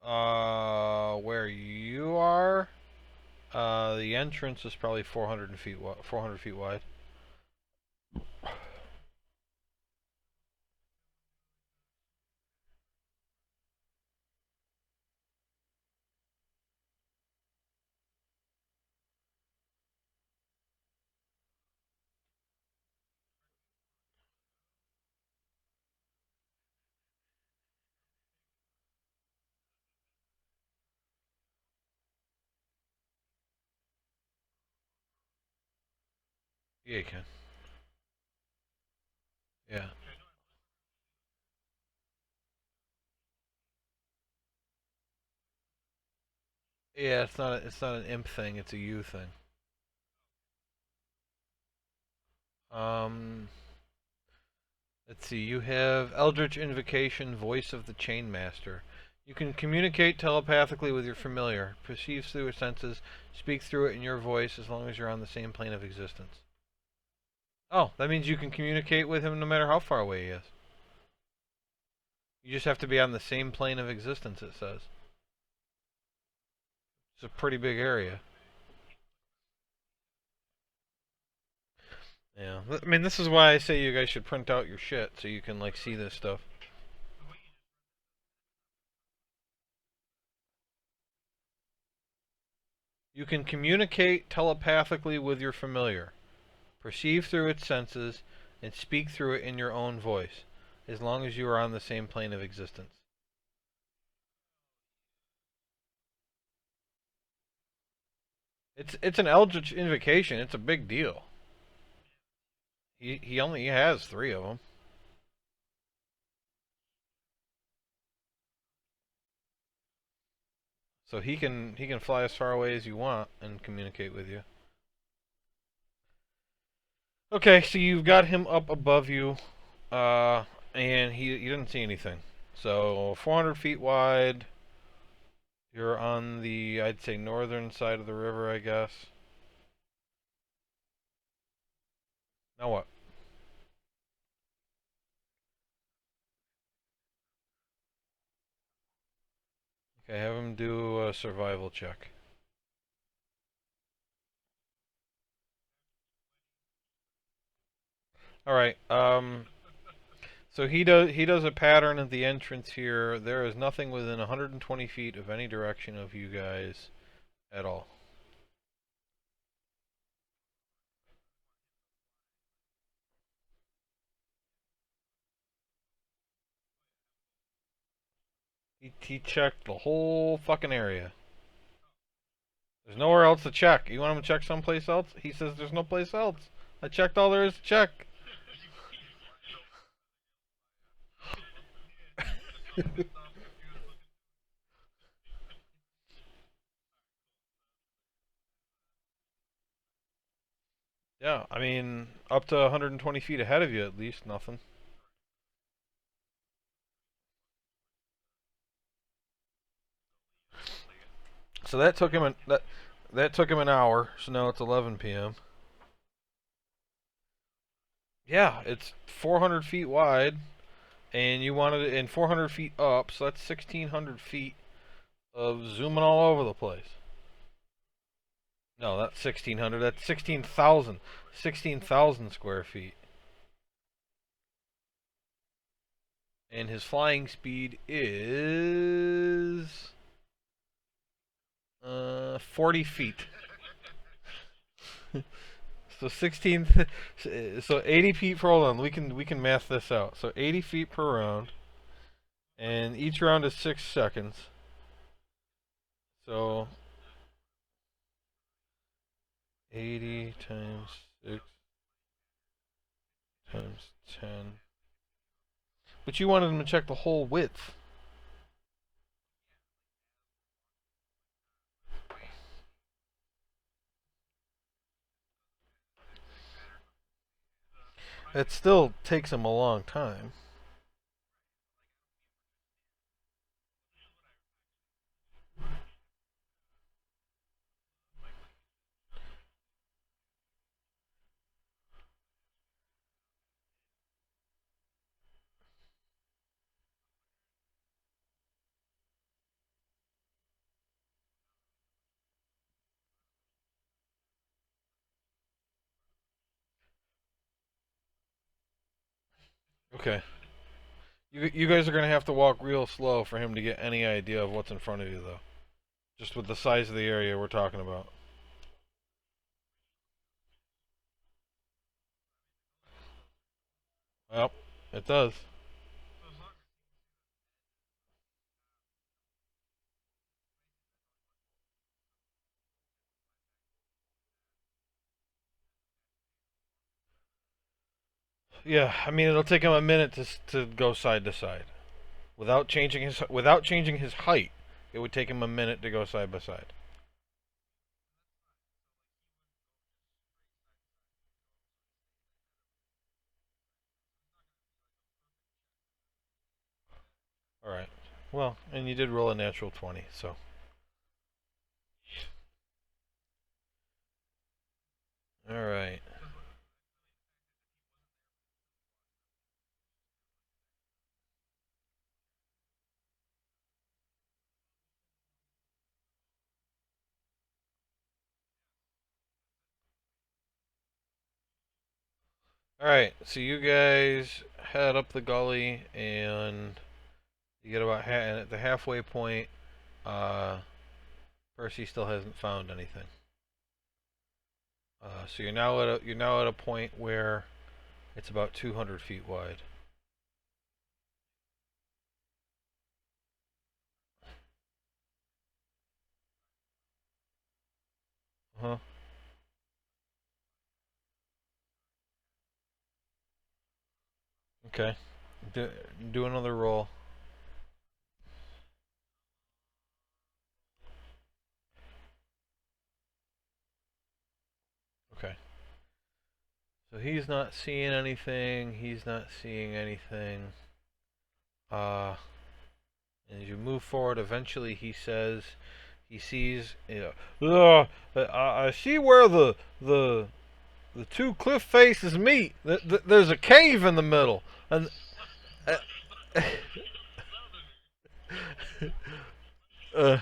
where you are, the entrance is probably 400 feet wide. Yeah, you can. Yeah. Yeah, it's not an imp thing, it's a you thing. Um, let's see. You have Eldritch Invocation, Voice of the Chainmaster. You can communicate telepathically with your familiar, perceive through its senses, speak through it in your voice as long as you're on the same plane of existence. Oh, that means you can communicate with him no matter how far away he is. You just have to be on the same plane of existence, it says. It's a pretty big area. Yeah. I mean, this is why I say you guys should print out your shit so you can, like, see this stuff. You can communicate telepathically with your familiar, perceive through its senses, and speak through it in your own voice, as long as you are on the same plane of existence. It's an Eldritch invocation. It's a big deal. He only has three of them, so he can fly as far away as you want and communicate with you. Okay, so you've got him up above you, and he doesn't see anything. So 400 feet wide. You're on the, I'd say, northern side of the river, I guess. Now what? Okay, have him do a survival check. All right. So he does a pattern at the entrance here. There is nothing within 120 feet of any direction of you guys at all. He checked the whole fucking area. There's nowhere else to check. You want him to check someplace else? He says there's no place else. I checked all there is to check. Yeah, I mean, up to 120 feet ahead of you at least, nothing. So that took him an hour. So now it's 11 p.m. Yeah, it's 400 feet wide, and you wanted it in 400 feet up, so that's 1,600 feet of zooming all over the place. No, that's 1,600. That's 16,000. 16,000 square feet. And his flying speed is 40 feet. So 16, so 80 feet per. Hold on, we can math this out. So 80 feet per round, and each round is 6 seconds. So 80 times 6 times 10. But you wanted him to check the whole width. It still takes him a long time. Okay. You guys are gonna have to walk real slow for him to get any idea of what's in front of you, though. Just with the size of the area we're talking about. Well, it does. Yeah, I mean it'll take him a minute to go side to side without changing his height. It would take him a minute to go side by side. All right. Well, and you did roll a natural 20, so. All right. All right. So you guys head up the gully, and you get about and at the halfway point. Uh, Percy still hasn't found anything. So you're now at a point where it's about 200 feet wide. Uh huh. Okay. Do, do another roll. Okay. So he's not seeing anything. He's not seeing anything. Uh, and as you move forward, eventually he says he sees. I see where the two cliff faces meet. There's a cave in the middle, and uh, uh,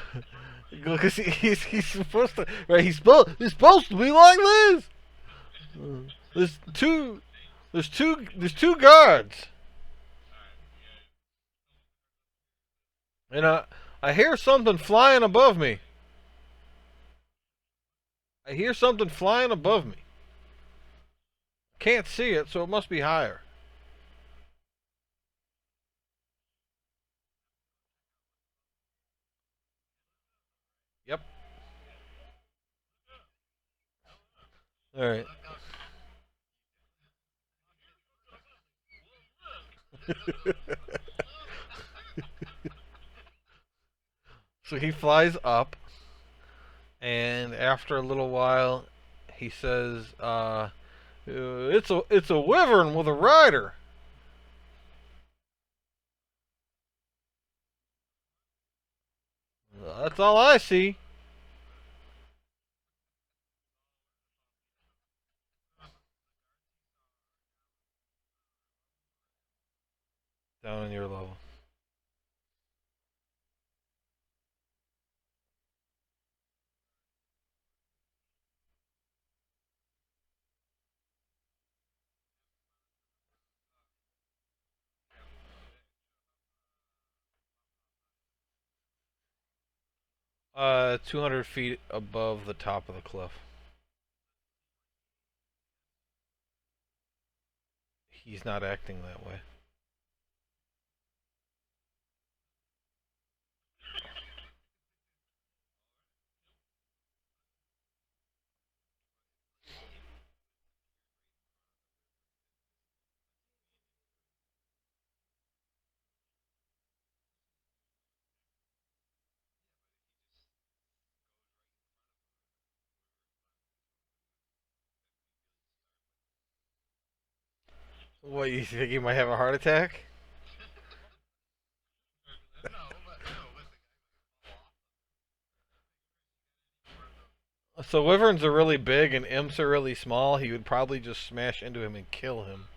because he's supposed to right. He's supposed to be like this. There's two guards, and I hear something flying above me. I hear something flying above me. Can't see it, so it must be higher. Yep. All right. So he flies up, and after a little while, he says, it's a wyvern with a rider." That's all I see. Down in your level. 200 feet above the top of the cliff. He's not acting that way. What, you think he might have a heart attack? So wyverns are really big and imps are really small. He would probably just smash into him and kill him.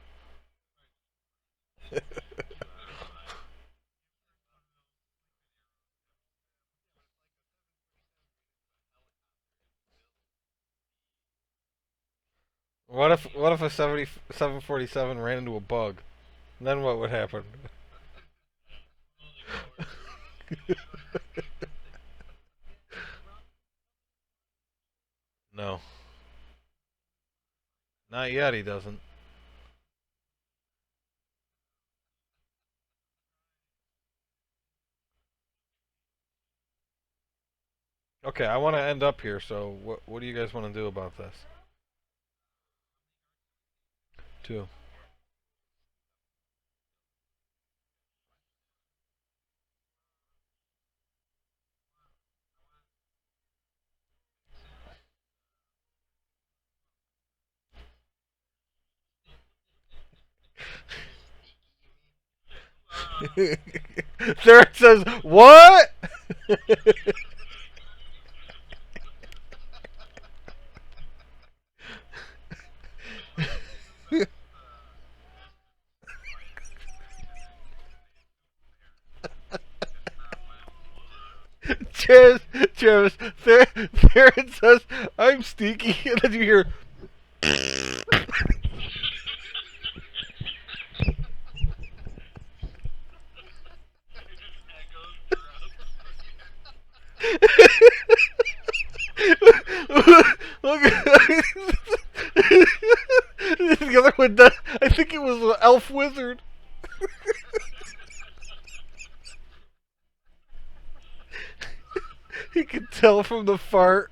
What if a 747 ran into a bug? Then what would happen? No, not yet. He doesn't. Okay, I want to end up here. So what do you guys want to do about this? Two. There it says what? Cheers, cheers. There it says I'm sneaky, and then you hear. Look, the other one does. I think it was an elf wizard. He could tell from the fart.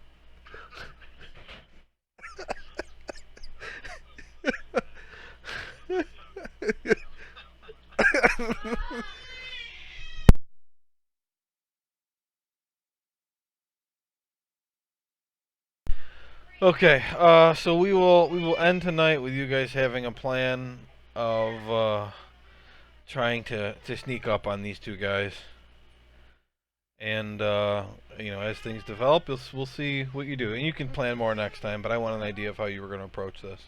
Okay, so we will end tonight with you guys having a plan of trying to sneak up on these two guys, and as things develop, we'll see what you do, and you can plan more next time. But I want an idea of how you were going to approach this.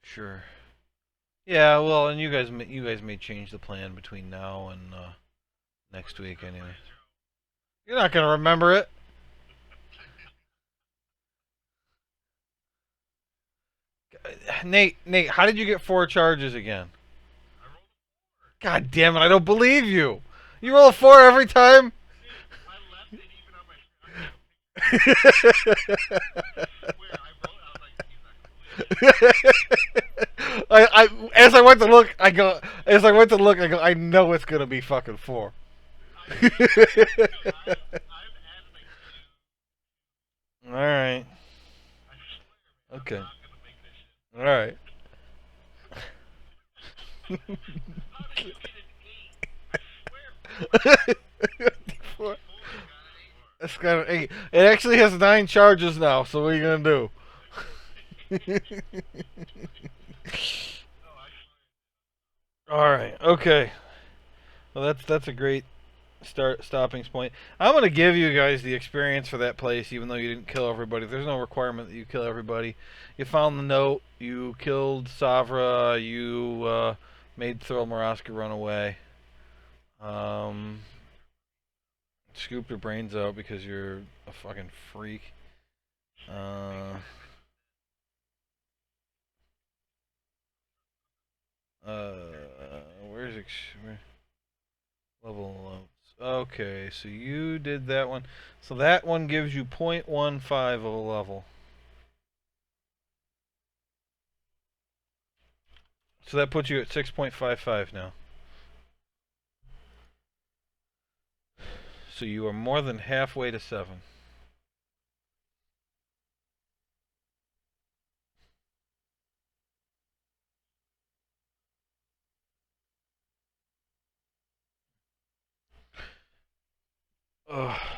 Sure. Yeah, well, and you guys may change the plan between now and next week anyway. You're not gonna remember it. Nate, how did you get 4 charges again? God damn it, I don't believe you. You roll a 4 every time? As I went to look, I go, I know it's gonna be fucking 4. Alright. Okay. Alright. It's got an 8. It actually has 9 charges now, so what are you gonna do? Alright, okay. Well, that's a great stopping point. I'm gonna give you guys the experience for that place, even though you didn't kill everybody. There's no requirement that you kill everybody. You found the note. You killed Savra. You made Thurl Maraska run away. Um, scooped her brains out because you're a fucking freak. Uh, uh, where's level notes? Okay, so you did that one. So that one gives you 0.15 of a level. So that puts you at 6.55 now. So you are more than halfway to 7. Ugh.